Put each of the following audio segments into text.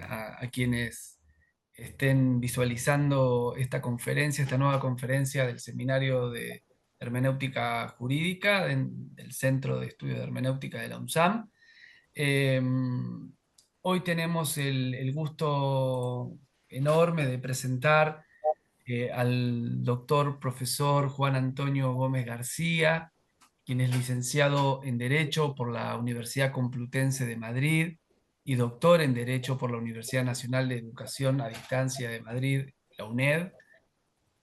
a quienes estén visualizando esta conferencia, esta nueva conferencia del Seminario de Hermenéutica Jurídica del Centro de Estudio de Hermenéutica de la UNSAM. Eh, Hoy tenemos el gusto enorme de presentar al doctor profesor Juan Antonio Gómez García, quien es licenciado en Derecho por la Universidad Complutense de Madrid y doctor en Derecho por la Universidad Nacional de Educación a Distancia de Madrid, la UNED.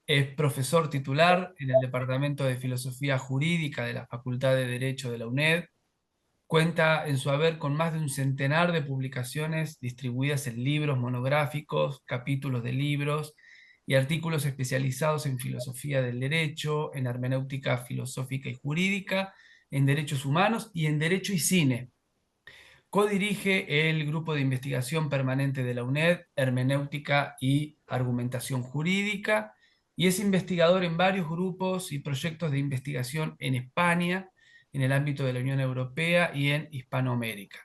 Es profesor titular en el Departamento de Filosofía Jurídica de la Facultad de Derecho de la UNED. Cuenta en su haber con más de un centenar de publicaciones distribuidas en libros monográficos, capítulos de libros y artículos especializados en filosofía del derecho, en hermenéutica filosófica y jurídica, en derechos humanos y en derecho y cine. Codirige el Grupo de Investigación Permanente de la UNED, Hermenéutica y Argumentación Jurídica, y es investigador en varios grupos y proyectos de investigación en España, en el ámbito de la Unión Europea y en Hispanoamérica.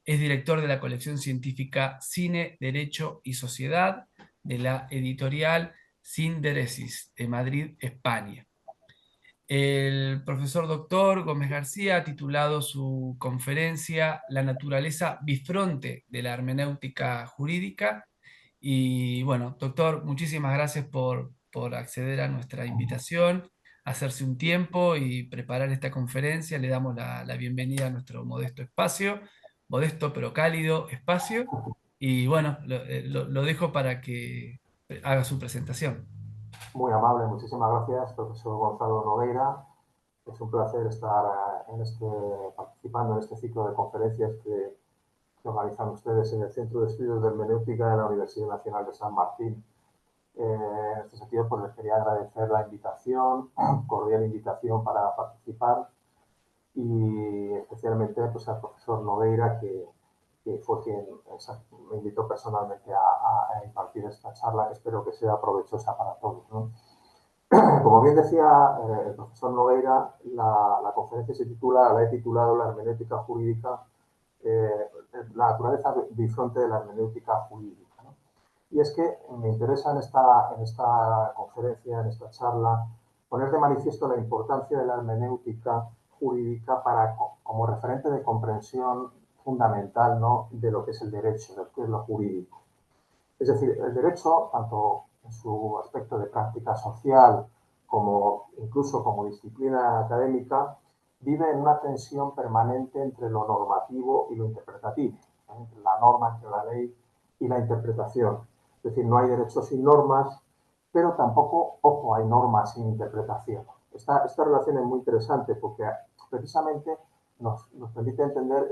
Es director de la colección científica Cine, Derecho y Sociedad de la editorial Sinderesis de Madrid, España. El profesor doctor Gómez García ha titulado su conferencia La naturaleza bifronte de la hermenéutica jurídica. Y bueno, doctor, muchísimas gracias por acceder a nuestra invitación, hacerse un tiempo y preparar esta conferencia. Le damos la bienvenida a nuestro modesto pero cálido espacio. Y bueno, lo dejo para que haga su presentación. Muy amable, muchísimas gracias, profesor Gonzalo Nogueira. Es un placer estar participando en este ciclo de conferencias que organizan ustedes en el Centro de Estudios de Hermenéutica de la Universidad Nacional de San Martín. En este sentido, pues les quería agradecer la invitación, cordial invitación para participar, y especialmente pues, al profesor Nogueira, que fue quien me invitó personalmente a impartir esta charla, que espero que sea provechosa para todos, ¿no? Como bien decía el profesor Nogueira, la conferencia la he titulado La hermenéutica jurídica, la naturaleza bifronte de la hermenéutica jurídica, ¿no? Y es que me interesa en esta conferencia, en esta charla, poner de manifiesto la importancia de la hermenéutica jurídica como referente de comprensión fundamental, ¿no?, de lo que es el derecho, de lo que es lo jurídico. Es decir, el derecho, tanto en su aspecto de práctica social como incluso como disciplina académica, vive en una tensión permanente entre lo normativo y lo interpretativo, ¿no?, entre la norma, entre la ley y la interpretación. Es decir, no hay derecho sin normas, pero tampoco, ojo, hay normas sin interpretación. Esta relación es muy interesante porque precisamente nos permite entender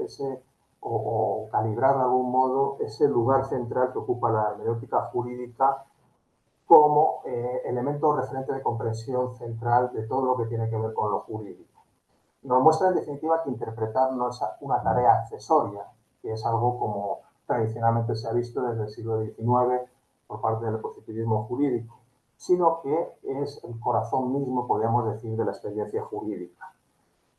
o calibrar de algún modo ese lugar central que ocupa la hermenéutica jurídica como elemento referente de comprensión central de todo lo que tiene que ver con lo jurídico. Nos muestra en definitiva que interpretar no es una tarea accesoria, que es algo como tradicionalmente se ha visto desde el siglo XIX por parte del positivismo jurídico, sino que es el corazón mismo, podríamos decir, de la experiencia jurídica.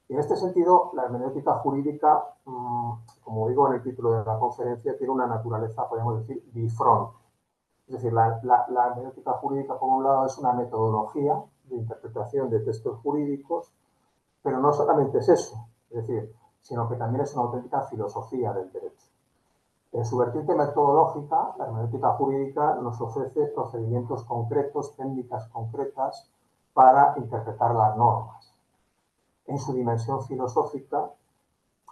Y en este sentido, la hermenéutica jurídica, como digo en el título de la conferencia, tiene una naturaleza, podemos decir, bifronte. Es decir, la hermenéutica jurídica, por un lado, es una metodología de interpretación de textos jurídicos, pero no solamente es eso, es decir, sino que también es una auténtica filosofía del derecho. En su vertiente metodológica, la hermenéutica jurídica nos ofrece procedimientos concretos, técnicas concretas para interpretar las normas. En su dimensión filosófica,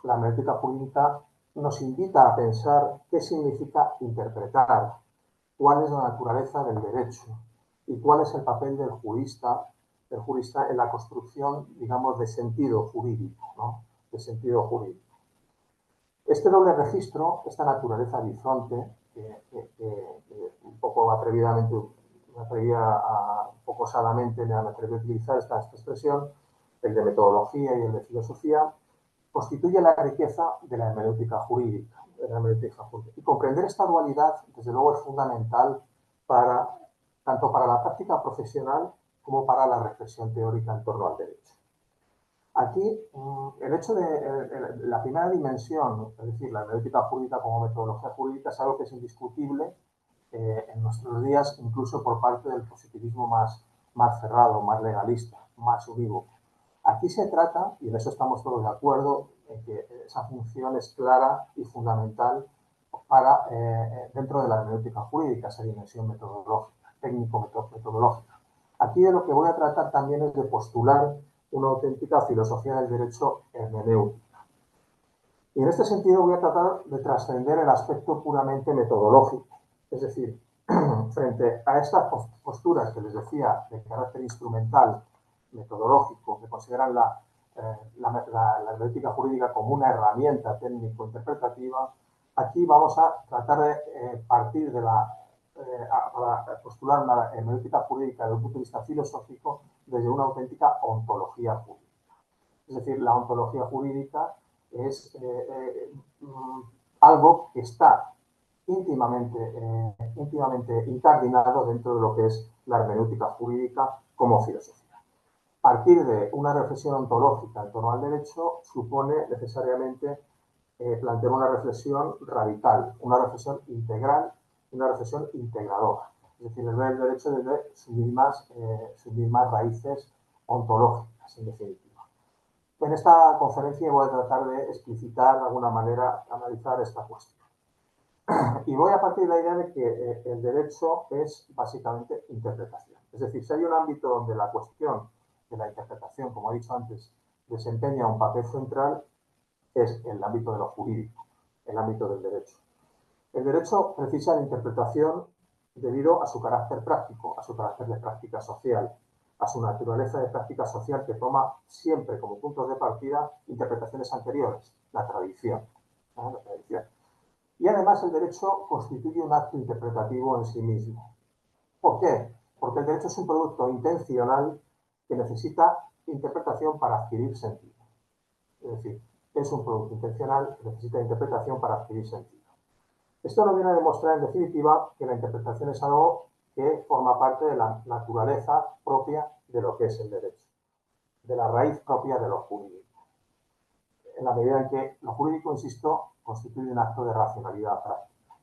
la hermenéutica jurídica nos invita a pensar qué significa interpretar, cuál es la naturaleza del derecho y cuál es el papel del jurista en la construcción, digamos, de sentido jurídico, ¿no?, de sentido jurídico. Este doble registro, esta naturaleza bifronte, que un poco atrevidamente, un poco osadamente me atreví a utilizar esta expresión, el de metodología y el de filosofía, constituye la riqueza de la hermenéutica jurídica. Y comprender esta dualidad, desde luego, es fundamental tanto para la práctica profesional como para la reflexión teórica en torno al derecho. Aquí, el hecho de la primera dimensión, es decir, la hermenéutica jurídica como metodología jurídica, es algo que es indiscutible en nuestros días, incluso por parte del positivismo más cerrado, más legalista, más unívoco. Aquí se trata, y en eso estamos todos de acuerdo, en que esa función es clara y fundamental para, dentro de la hermenéutica jurídica, esa dimensión metodológica, técnico-metodológica. Aquí de lo que voy a tratar también es de postular una auténtica filosofía del derecho hermenéutica. Y en este sentido voy a tratar de trascender el aspecto puramente metodológico, es decir, frente a estas posturas que les decía de carácter instrumental, metodológico, que consideran la hermenéutica jurídica como una herramienta técnico-interpretativa, aquí vamos a tratar de partir de para postular una hermenéutica jurídica desde un punto de vista filosófico desde una auténtica ontología jurídica. Es decir, la ontología jurídica es algo que está íntimamente incardinado dentro de lo que es la hermenéutica jurídica como filosofía. Partir de una reflexión ontológica en torno al derecho supone necesariamente plantear una reflexión radical, una reflexión integral, una reflexión integradora. Es decir, el ver el derecho desde sus mismas raíces ontológicas, en definitiva. En esta conferencia voy a tratar de explicitar de alguna manera, analizar esta cuestión. Y voy a partir de la idea de que el derecho es básicamente interpretación. Es decir, si hay un ámbito donde la cuestión de la interpretación, como he dicho antes, desempeña un papel central, es el ámbito de lo jurídico, el ámbito del derecho. El derecho precisa de interpretación debido a su carácter práctico, a su carácter de práctica social, a su naturaleza de práctica social que toma siempre como puntos de partida interpretaciones anteriores, la tradición. La tradición. Y además el derecho constituye un acto interpretativo en sí mismo. ¿Por qué? Porque el derecho es un producto intencional que necesita interpretación para adquirir sentido. Es decir, es un producto intencional que necesita interpretación para adquirir sentido. Esto nos viene a demostrar, en definitiva, que la interpretación es algo que forma parte de la naturaleza propia de lo que es el derecho, de la raíz propia de lo jurídico. En la medida en que lo jurídico, insisto, constituye un acto de racionalidad práctica.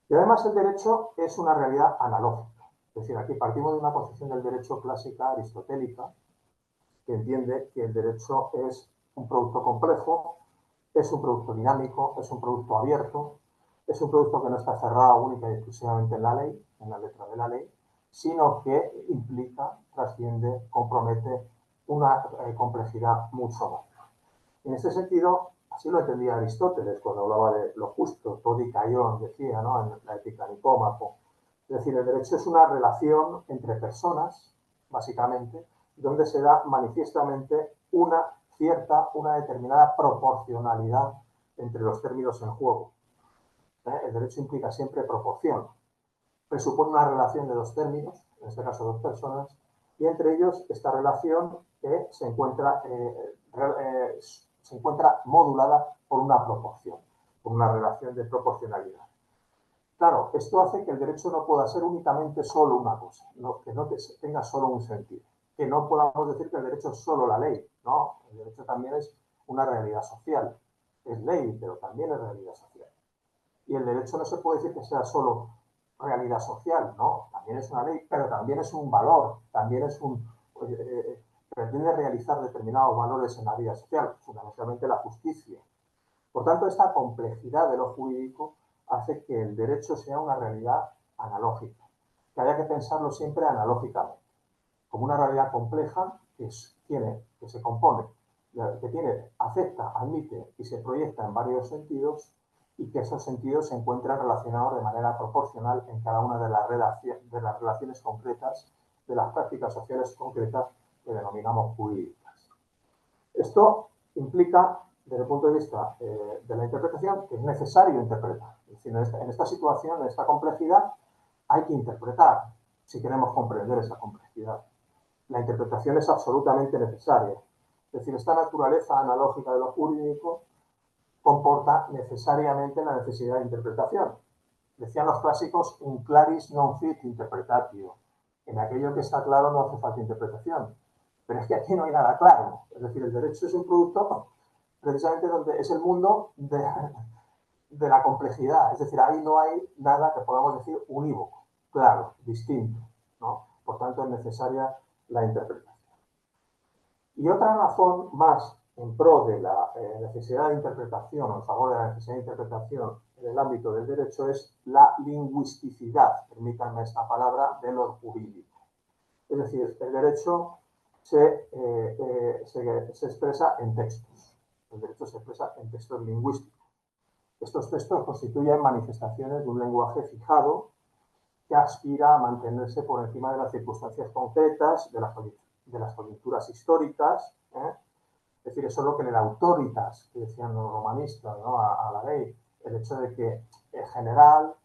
Y además el derecho es una realidad analógica. Es decir, aquí partimos de una concepción del derecho clásica aristotélica, que entiende que el derecho es un producto complejo, es un producto dinámico, es un producto abierto, es un producto que no está cerrado única y exclusivamente en la ley, en la letra de la ley, sino que implica, trasciende, compromete una complejidad mucho mayor. En este sentido, así lo entendía Aristóteles cuando hablaba de lo justo, todo dicaión, decía, ¿no?, en la Ética Nicómaco. Es decir, el derecho es una relación entre personas, básicamente, donde se da manifiestamente una determinada proporcionalidad entre los términos en juego. El derecho implica siempre proporción. Presupone una relación de dos términos, en este caso dos personas, y entre ellos esta relación se encuentra modulada por una proporción, por una relación de proporcionalidad. Claro, esto hace que el derecho no pueda ser únicamente solo una cosa, que no tenga solo un sentido, que no podamos decir que el derecho es solo la ley, no, el derecho también es una realidad social, es ley, pero también es realidad social. Y el derecho no se puede decir que sea solo realidad social, no, también es una ley, pero también es un valor, también es pretende realizar determinados valores en la vida social, fundamentalmente la justicia. Por tanto, esta complejidad de lo jurídico hace que el derecho sea una realidad analógica, que haya que pensarlo siempre analógicamente, como una realidad compleja que se compone, que afecta, admite y se proyecta en varios sentidos y que esos sentidos se encuentran relacionados de manera proporcional en cada una de las relaciones concretas, de las prácticas sociales concretas que denominamos jurídicas. Esto implica, desde el punto de vista de la interpretación, que es necesario interpretar. Es decir, en esta situación, en esta complejidad, hay que interpretar si queremos comprender esa complejidad. La interpretación es absolutamente necesaria. Es decir, esta naturaleza analógica de lo jurídico comporta necesariamente la necesidad de interpretación. Decían los clásicos, in claris non fit interpretatio. En aquello que está claro no hace falta interpretación. Pero es que aquí no hay nada claro. Es decir, el derecho es un producto precisamente donde es el mundo de la complejidad. Es decir, ahí no hay nada que podamos decir unívoco, claro, distinto, ¿no? Por tanto, es necesaria la interpretación. Y otra razón más en pro de la necesidad de interpretación o en favor de la necesidad de interpretación en el ámbito del derecho es la lingüisticidad, permítanme esta palabra, de lo jurídico. Es decir, el derecho se expresa en textos. El derecho se expresa en textos lingüísticos. Estos textos constituyen manifestaciones de un lenguaje fijado que aspira a mantenerse por encima de las circunstancias concretas, de las coyunturas históricas. Es decir, eso es lo que le da autoritas, que decían los romanistas, ¿no? a la ley. El hecho de que en general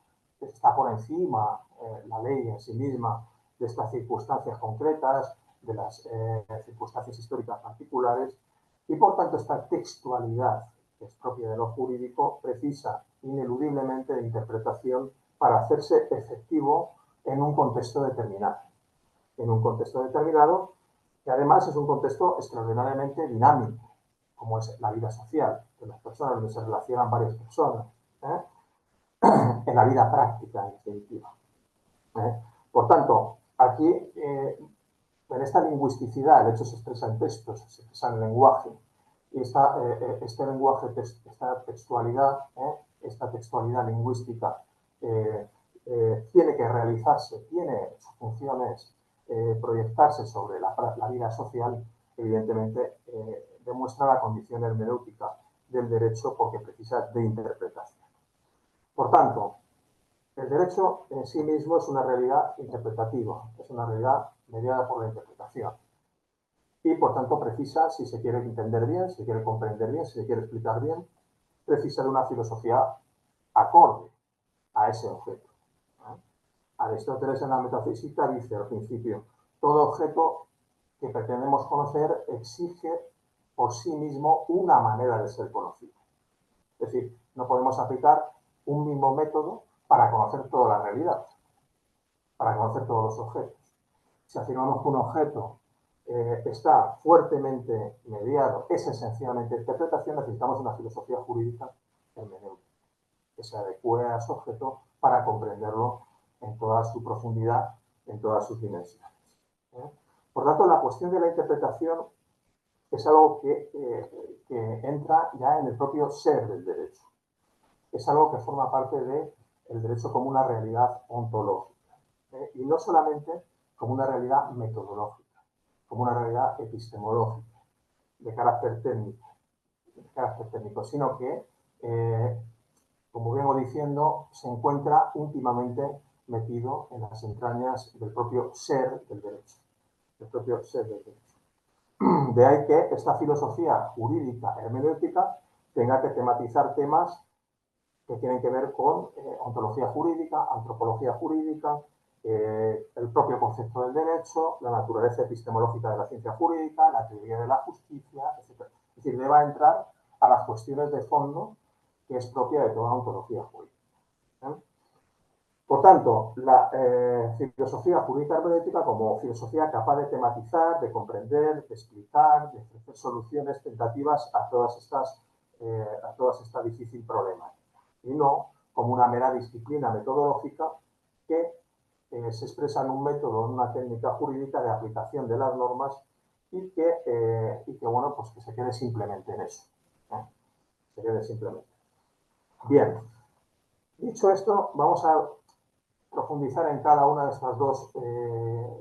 está por encima la ley en sí misma de estas circunstancias concretas, de las circunstancias históricas particulares, y por tanto esta textualidad que es propia de lo jurídico precisa ineludiblemente de interpretación para hacerse efectivo en un contexto determinado. En un contexto determinado que además es un contexto extraordinariamente dinámico, como es la vida social de las personas, donde se relacionan varias personas, ¿eh? En la vida práctica, en definitiva. Por tanto, aquí, en esta lingüisticidad, el hecho se expresa en textos, se expresa en lenguaje, y este lenguaje, esta textualidad lingüística tiene que realizarse, su función es proyectarse sobre la vida social, evidentemente demuestra la condición hermenéutica del derecho porque precisa de interpretación. Por tanto, el derecho en sí mismo es una realidad interpretativa, es una realidad mediada por la interpretación. Y por tanto precisa, si se quiere entender bien, si se quiere comprender bien, si se quiere explicar bien, precisa de una filosofía acorde a ese objeto. Aristóteles en la metafísica dice al principio, todo objeto que pretendemos conocer exige por sí mismo una manera de ser conocido. Es decir, no podemos aplicar un mismo método para conocer toda la realidad, para conocer todos los objetos. Si afirmamos que un objeto está fuertemente mediado, es esencialmente interpretación, necesitamos una filosofía jurídica hermenéutica que se adecue a ese objeto para comprenderlo en toda su profundidad, en todas sus dimensiones. Por tanto, la cuestión de la interpretación es algo que entra ya en el propio ser del derecho. Es algo que forma parte del derecho como una realidad ontológica. Y no solamente como una realidad metodológica, como una realidad epistemológica, de carácter técnico, sino que, como vengo diciendo, se encuentra íntimamente metido en las entrañas del propio ser del derecho. Del propio ser del derecho. De ahí que esta filosofía jurídica hermenéutica tenga que tematizar temas que tienen que ver con ontología jurídica, antropología jurídica, el propio concepto del derecho, la naturaleza epistemológica de la ciencia jurídica, la teoría de la justicia, etc. Es decir, deba entrar a las cuestiones de fondo que es propia de toda ontología jurídica. Por tanto, la filosofía jurídica hermenéutica como filosofía capaz de tematizar, de comprender, de explicar, de ofrecer soluciones tentativas a toda esta difícil problemática. Y no como una mera disciplina metodológica que se expresa en un método, en una técnica jurídica de aplicación de las normas y que bueno, pues que se quede simplemente en eso. Se quede simplemente. Bien, dicho esto, vamos a profundizar en cada una de estas dos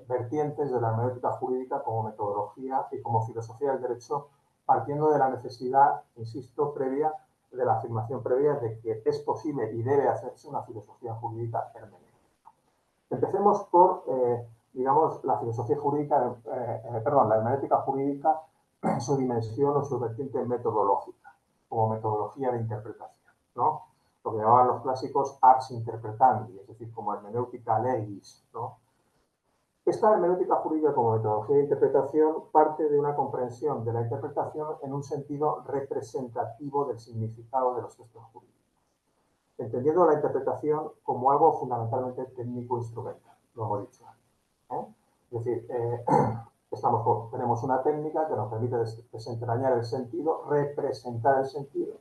vertientes de la hermenéutica jurídica como metodología y como filosofía del derecho, partiendo de la necesidad, insisto, previa, de la afirmación previa de que es posible y debe hacerse una filosofía jurídica hermenéutica. Empecemos por, digamos, la filosofía jurídica, la hermenéutica jurídica en su dimensión o su vertiente metodológica, como metodología de interpretación, ¿no? Lo que llamaban los clásicos ars interpretandi, es decir, como hermenéutica legis, ¿no? Esta hermenéutica jurídica como metodología de interpretación parte de una comprensión de la interpretación en un sentido representativo del significado de los textos jurídicos, entendiendo la interpretación como algo fundamentalmente técnico-instrumental, lo hemos dicho antes. Es decir, tenemos una técnica que nos permite desentrañar el sentido, representar el sentido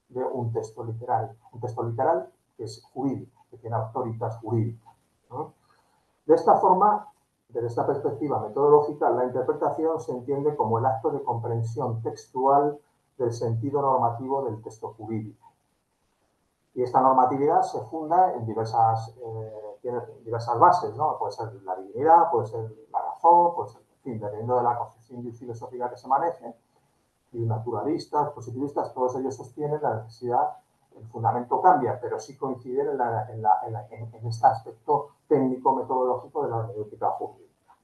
de un texto literal. Un texto literal que es jurídico, que tiene autoritas jurídicas, ¿no? De esta forma, desde esta perspectiva metodológica, la interpretación se entiende como el acto de comprensión textual del sentido normativo del texto jurídico. Y esta normatividad se funda en tiene diversas bases, ¿no? Puede ser la divinidad, puede ser la razón, puede ser, en fin, dependiendo de la concepción filosófica que se maneje, y naturalistas, positivistas, todos ellos sostienen la necesidad, el fundamento cambia, pero sí coinciden en este aspecto técnico-metodológico de la hermenéutica jurídica.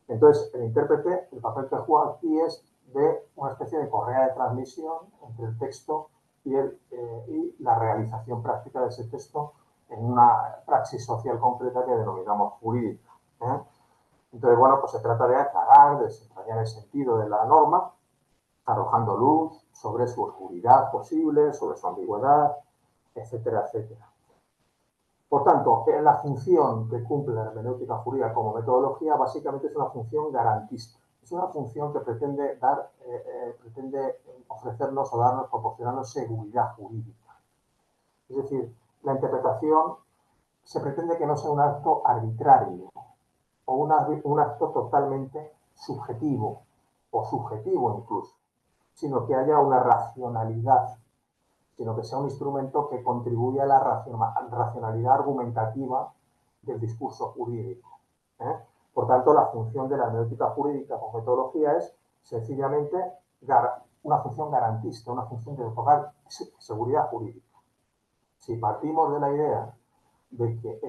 Entonces, el intérprete, el papel que juega aquí es de una especie de correa de transmisión entre el texto y la realización práctica de ese texto en una praxis social concreta que denominamos jurídica, ¿eh? Entonces, bueno, pues se trata de aclarar, de desentrañar el sentido de la norma, arrojando luz sobre su oscuridad posible, sobre su ambigüedad, etcétera, etcétera. Por tanto, la función que cumple la hermenéutica jurídica como metodología básicamente es una función garantista. Es una función que pretende ofrecernos o darnos, proporcionarnos seguridad jurídica. Es decir, la interpretación se pretende que no sea un acto arbitrario o un acto totalmente subjetivo o subjetivo incluso, sino que haya una racionalidad, sino que sea un instrumento que contribuya a la racionalidad argumentativa del discurso jurídico, ¿eh? Por tanto, la función de la hermenéutica jurídica como metodología es sencillamente una función garantista, una función de otorgar seguridad jurídica. Si partimos de la idea de que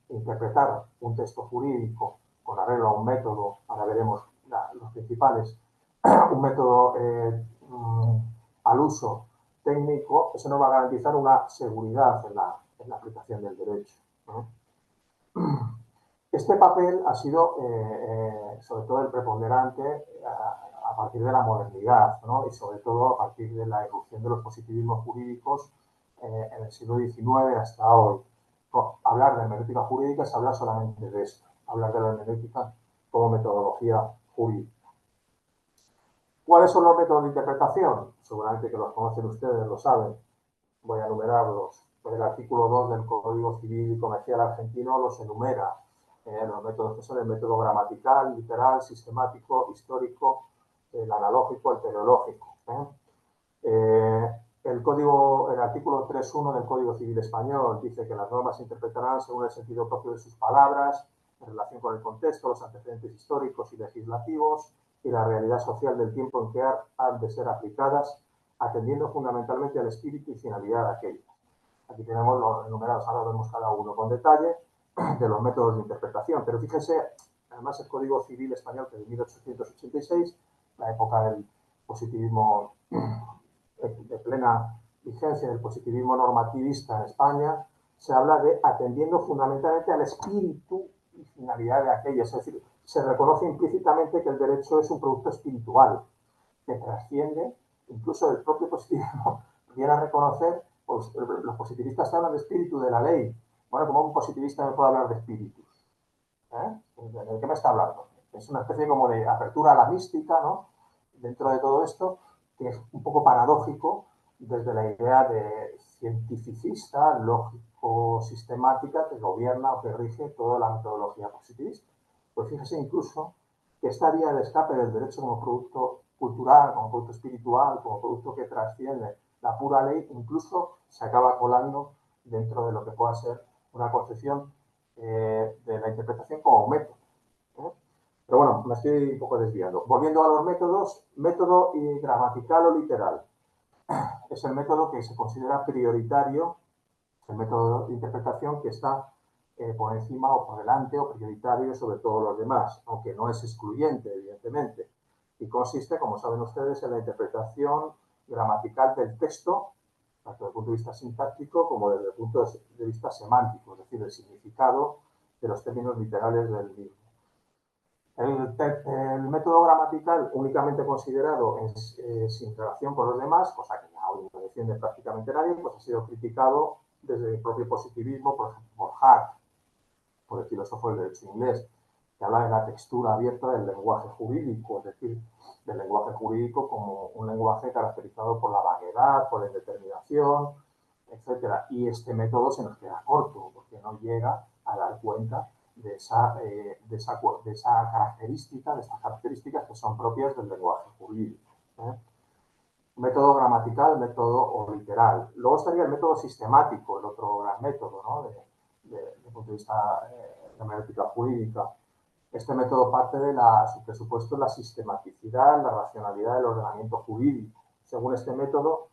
interpretar un texto jurídico con arreglo a un método, ahora veremos los principales, un método al uso técnico, eso nos va a garantizar una seguridad en la aplicación del derecho, ¿no? Este papel ha sido, sobre todo, el preponderante a partir de la modernidad, ¿no? Y sobre todo a partir de la irrupción de los positivismos jurídicos en el siglo XIX hasta hoy. Hablar de hermenéutica jurídica es hablar solamente de esto, hablar de la hermenéutica como metodología jurídica. ¿Cuáles son los métodos de interpretación? Seguramente que los conocen ustedes, lo saben. Voy a enumerarlos. El artículo 2 del Código Civil y Comercial Argentino los enumera. Los métodos que son el método gramatical, literal, sistemático, histórico, el analógico, el teleológico. El artículo 3.1 del Código Civil Español dice que las normas se interpretarán según el sentido propio de sus palabras, en relación con el contexto, los antecedentes históricos y legislativos y la realidad social del tiempo en que han de ser aplicadas, atendiendo fundamentalmente al espíritu y finalidad de aquellas. Aquí tenemos los enumerados, ahora vemos cada uno con detalle, de los métodos de interpretación. Pero fíjense, además el Código Civil Español, que es de 1886, la época del positivismo de plena vigencia del positivismo normativista en España, se habla de atendiendo fundamentalmente al espíritu y finalidad de aquellas. Es decir, se reconoce implícitamente que el derecho es un producto espiritual que trasciende incluso el propio positivismo. Viene a reconocer, pues, los positivistas hablan de espíritu de la ley. Bueno, ¿cómo un positivista me puede hablar de espíritus? ¿De qué me está hablando? Es una especie como de apertura a la mística, ¿no? Dentro de todo esto, que es un poco paradójico desde la idea de cientificista, lógico-sistemática que gobierna o que rige toda la metodología positivista. Pues fíjese incluso que esta vía de escape del derecho como producto cultural, como producto espiritual, como producto que trasciende la pura ley, incluso se acaba colando dentro de lo que pueda ser una concepción de la interpretación como método. Pero bueno, me estoy un poco desviando. Volviendo a los métodos, método gramatical o literal. Es el método que se considera prioritario, el método de interpretación que está por encima o por delante o prioritario sobre todos los demás, aunque no es excluyente, evidentemente. Y consiste, como saben ustedes, en la interpretación gramatical del texto, tanto desde el punto de vista sintáctico como desde el punto de vista semántico, es decir, el significado de los términos literales del mismo. El método gramatical únicamente considerado sin relación con los demás, cosa que hoy no defiende prácticamente nadie, pues ha sido criticado desde el propio positivismo, por ejemplo, por Hart, por el filósofo del derecho inglés, que que habla de la textura abierta del lenguaje jurídico, es decir, del lenguaje jurídico como un lenguaje caracterizado por la vaguedad, por la indeterminación, etcétera. Y este método se nos queda corto porque no llega a dar cuenta de estas características que son propias del lenguaje jurídico. Método gramatical, método o literal. Luego estaría el método sistemático, el otro gran método, ¿no? Desde el punto de vista de hermenéutica jurídica. Este método parte de su presupuesto la sistematicidad, la racionalidad del ordenamiento jurídico. Según este método,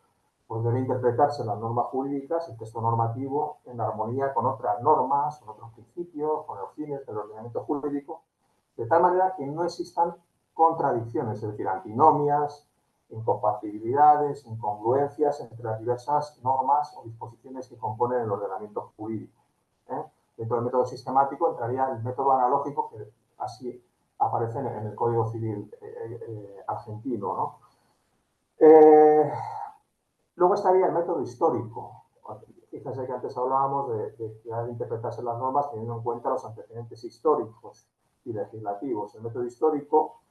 pues debe interpretarse las normas jurídicas, el texto normativo, en armonía con otras normas, con otros principios, con los fines del ordenamiento jurídico, de tal manera que no existan contradicciones, es decir, antinomias, incompatibilidades, incongruencias entre las diversas normas o disposiciones que componen el ordenamiento jurídico. Dentro del método sistemático entraría el método analógico, que así aparece en el Código Civil argentino, ¿no? Luego estaría el método histórico. Fíjense que antes hablábamos de que ha de interpretarse las normas teniendo en cuenta los antecedentes históricos y legislativos. El método histórico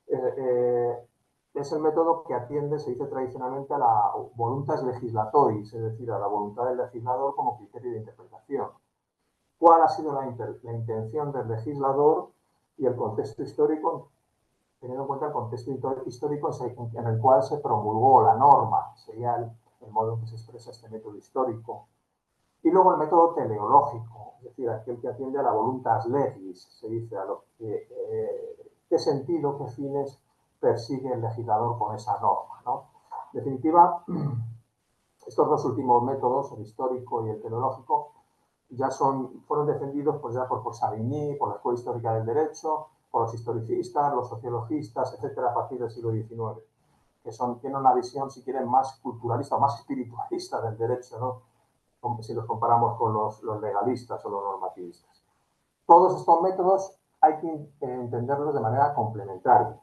es el método que atiende, se dice tradicionalmente, a la voluntas legislatoris, es decir, a la voluntad del legislador como criterio de interpretación. ¿Cuál ha sido la intención del legislador y el contexto histórico, teniendo en cuenta el contexto histórico en el cual se promulgó la norma? Sería el modo en que se expresa este método histórico. Y luego el método teleológico, es decir, aquel que atiende a la voluntas legis, se dice, a lo qué sentido, qué fines persigue el legislador con esa norma, ¿no? En definitiva, estos dos últimos métodos, el histórico y el teleológico, ya fueron defendidos pues ya por Savigny, por la Escuela Histórica del Derecho, por los historicistas, los sociologistas, etcétera, a partir del siglo XIX, que tienen una visión, si quieren, más culturalista, más espiritualista del derecho, ¿no? Si los comparamos con los legalistas o los normativistas. Todos estos métodos hay que entenderlos de manera complementaria,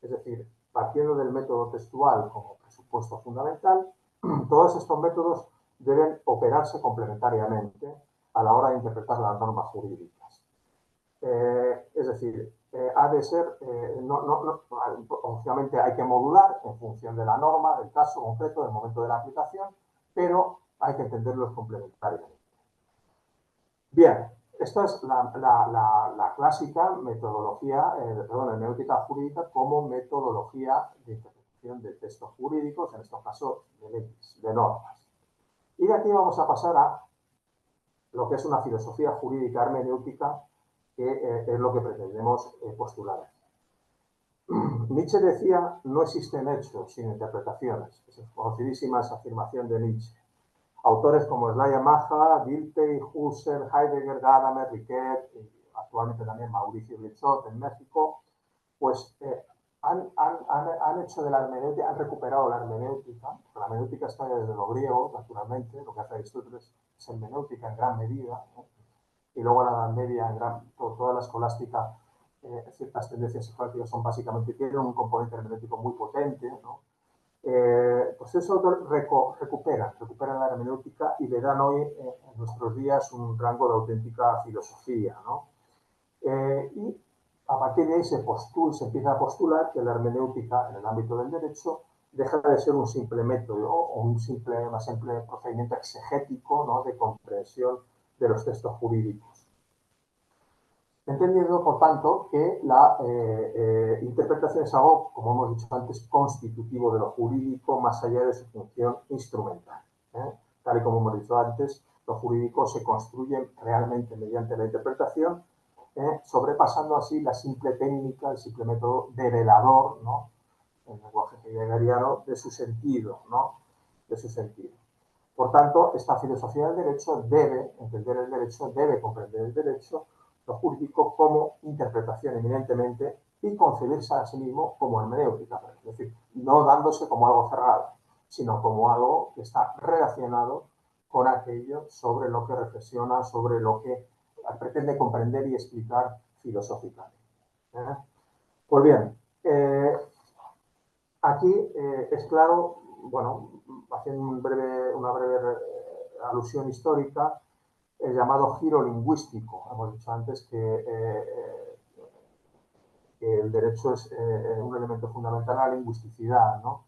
es decir, partiendo del método textual como presupuesto fundamental, todos estos métodos deben operarse complementariamente a la hora de interpretar las normas jurídicas. Es decir, ha de ser, obviamente hay que modular en función de la norma, del caso concreto, del momento de la aplicación, pero hay que entenderlos complementariamente. Bien, esta es la clásica metodología, hermenéutica jurídica como metodología de interpretación de textos jurídicos, en este caso de leyes, de normas. Y de aquí vamos a pasar a lo que es una filosofía jurídica hermenéutica, que es lo que pretendemos postular. Nietzsche decía, no existen hechos sin interpretaciones. Esa es conocidísima esa afirmación de Nietzsche. Autores como Schleiermacher, Dilthey, Husserl, Heidegger, Gadamer, Riquet, y actualmente también Mauricio Blitzot en México, pues han hecho de la hermenéutica, han recuperado la hermenéutica. La hermenéutica está desde lo griego, naturalmente, lo que hace Aristóteles es hermenéutica en gran medida, ¿no? Y luego la Edad Media, toda la escolástica, ciertas tendencias escolásticas son básicamente, tienen un componente hermenéutico muy potente, ¿no? Pues esos autores recuperan la hermenéutica y le dan hoy, en nuestros días, un rango de auténtica filosofía, ¿no? Y a partir de ahí se empieza a postular que la hermenéutica en el ámbito del derecho deja de ser un simple método o un simple procedimiento exegético, ¿no?, de comprensión de los textos jurídicos. Entendiendo, por tanto, que la interpretación es algo, como hemos dicho antes, constitutivo de lo jurídico, más allá de su función instrumental. Tal y como hemos dicho antes, lo jurídico se construye realmente mediante la interpretación, sobrepasando así la simple técnica, el simple método develador, ¿no?, en el lenguaje heideggeriano, de su sentido, ¿no?, de su sentido. Por tanto, esta filosofía del derecho debe entender el derecho, debe comprender el derecho, lo jurídico, como interpretación eminentemente y concebirse a sí mismo como hermenéutica, es decir, no dándose como algo cerrado, sino como algo que está relacionado con aquello sobre lo que reflexiona, sobre lo que pretende comprender y explicar filosóficamente. Pues bien, aquí es claro, bueno, haciendo una breve alusión histórica, el llamado giro lingüístico. Hemos dicho antes que que el derecho es un elemento fundamental a la lingüisticidad, ¿no?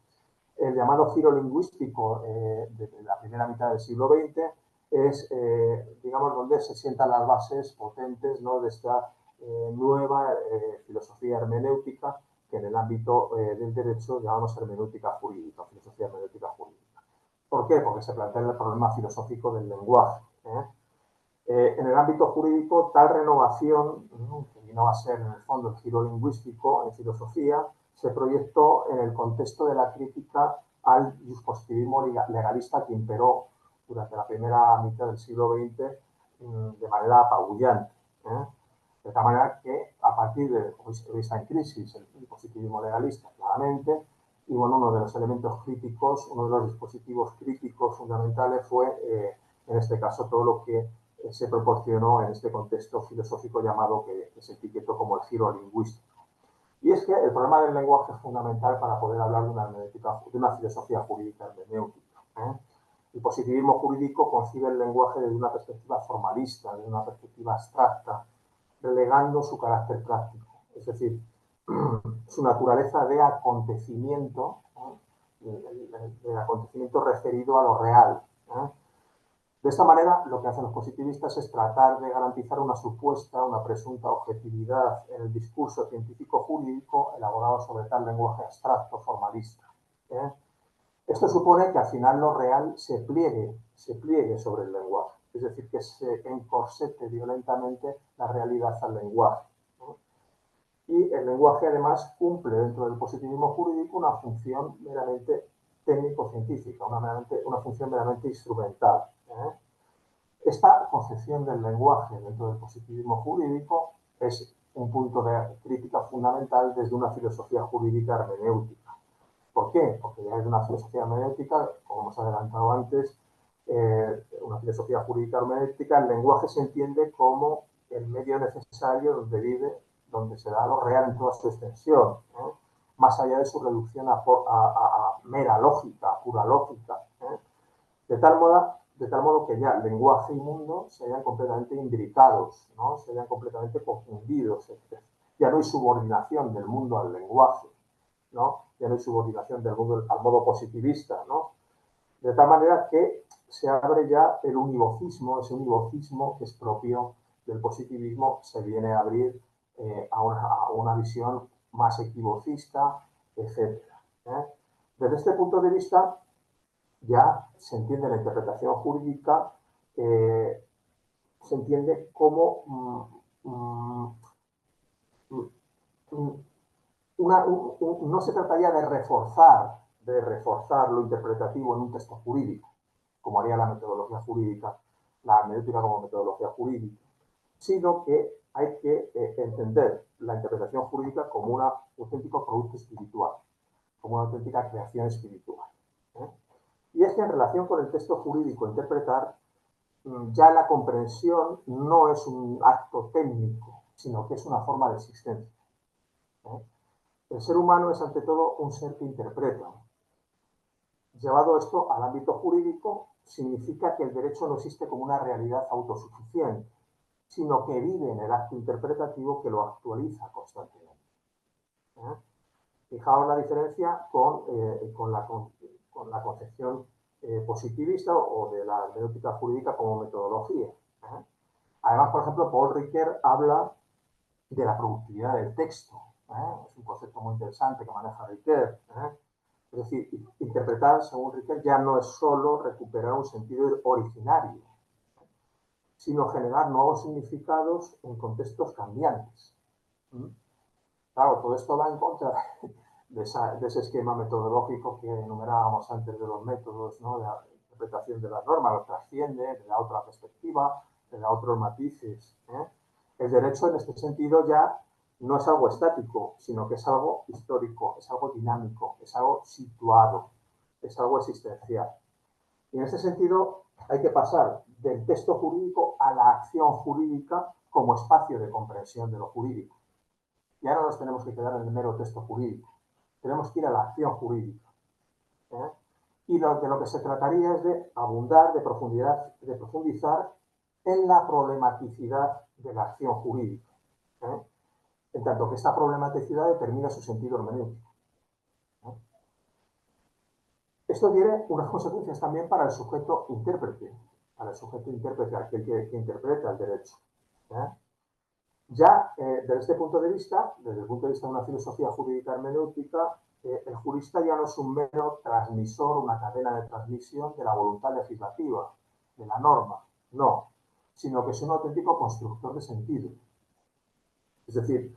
El llamado giro lingüístico de la primera mitad del siglo XX es, digamos, donde se sientan las bases potentes, ¿no?, de esta nueva filosofía hermenéutica que en el ámbito del derecho llamamos hermenéutica jurídica, filosofía hermenéutica jurídica. ¿Por qué? Porque se plantea el problema filosófico del lenguaje. En el ámbito jurídico, tal renovación, que vino a ser en el fondo el giro lingüístico en filosofía, se proyectó en el contexto de la crítica al dispositivismo legalista que imperó durante la primera mitad del siglo XX de manera apabullante. De tal manera que a partir de hoy está en crisis el positivismo legalista, claramente, y bueno, uno de los elementos críticos, uno de los dispositivos críticos fundamentales fue, en este caso, todo lo que se proporcionó en este contexto filosófico llamado, que se etiquetó como el giro lingüístico. Y es que el problema del lenguaje es fundamental para poder hablar de una filosofía jurídica hermenéutica. El positivismo jurídico concibe el lenguaje desde una perspectiva formalista, desde una perspectiva abstracta, relegando su carácter práctico, es decir, su naturaleza de acontecimiento, el acontecimiento referido a lo real. De esta manera, lo que hacen los positivistas es tratar de garantizar una supuesta, una presunta objetividad en el discurso científico-jurídico elaborado sobre tal lenguaje abstracto, formalista. Esto supone que al final lo real se pliegue sobre el lenguaje, es decir, que se encorsete violentamente la realidad al lenguaje. Y el lenguaje además cumple dentro del positivismo jurídico una función meramente técnico-científica, una función meramente instrumental. Esta concepción del lenguaje dentro del positivismo jurídico es un punto de crítica fundamental desde una filosofía jurídica hermenéutica. ¿Por qué? Porque ya es una filosofía hermenéutica, como hemos adelantado antes, una filosofía jurídica hermenéutica, el lenguaje se entiende como el medio necesario donde vive, donde se da lo real en toda su extensión, más allá de su reducción a mera lógica, pura lógica. De tal modo que ya lenguaje y mundo se hayan completamente imbricados, ¿no? Se hayan completamente confundidos. Ya no hay subordinación del mundo al lenguaje, ¿no? Ya no hay subordinación del mundo al modo positivista, ¿no? De tal manera que se abre ya el univocismo, ese univocismo que es propio del positivismo, se viene a abrir a una visión más equivocista, etc. Desde este punto de vista, ya se entiende la interpretación jurídica, se entiende como no se trataría de reforzar lo interpretativo en un texto jurídico, como haría la metodología jurídica, la hermenéutica como metodología jurídica, sino que hay que entender la interpretación jurídica como un auténtico producto espiritual, como una auténtica creación espiritual. Y es que en relación con el texto jurídico a interpretar, ya la comprensión no es un acto técnico, sino que es una forma de existencia. El ser humano es ante todo un ser que interpreta. Llevado esto al ámbito jurídico, significa que el derecho no existe como una realidad autosuficiente, sino que vive en el acto interpretativo que lo actualiza constantemente. Fijaos la diferencia con la concepción positivista o de la hermenéutica jurídica como metodología. Además, por ejemplo, Paul Ricoeur habla de la productividad del texto. Es un concepto muy interesante que maneja Ricoeur. Es decir, interpretar, según Ricoeur, ya no es solo recuperar un sentido originario, sino generar nuevos significados en contextos cambiantes. Claro, todo esto va en contra de ese esquema metodológico que enumerábamos antes de los métodos, ¿no?, de la interpretación de las normas, lo trasciende, le da otra perspectiva, le da otros matices. El derecho, en este sentido, ya no es algo estático, sino que es algo histórico, es algo dinámico, es algo situado, es algo existencial. Y en ese sentido hay que pasar del texto jurídico a la acción jurídica como espacio de comprensión de lo jurídico. Ya no nos tenemos que quedar en el mero texto jurídico, tenemos que ir a la acción jurídica. Y de lo que se trataría es de abundar, de profundizar en la problematicidad de la acción jurídica. En tanto que esta problematicidad determina su sentido hermenéutico. Esto tiene unas consecuencias también para el sujeto intérprete, aquel que interpreta el derecho. Ya desde este punto de vista, desde el punto de vista de una filosofía jurídica hermenéutica, el jurista ya no es un mero transmisor, una cadena de transmisión de la voluntad legislativa, de la norma, no, sino que es un auténtico constructor de sentido. Es decir,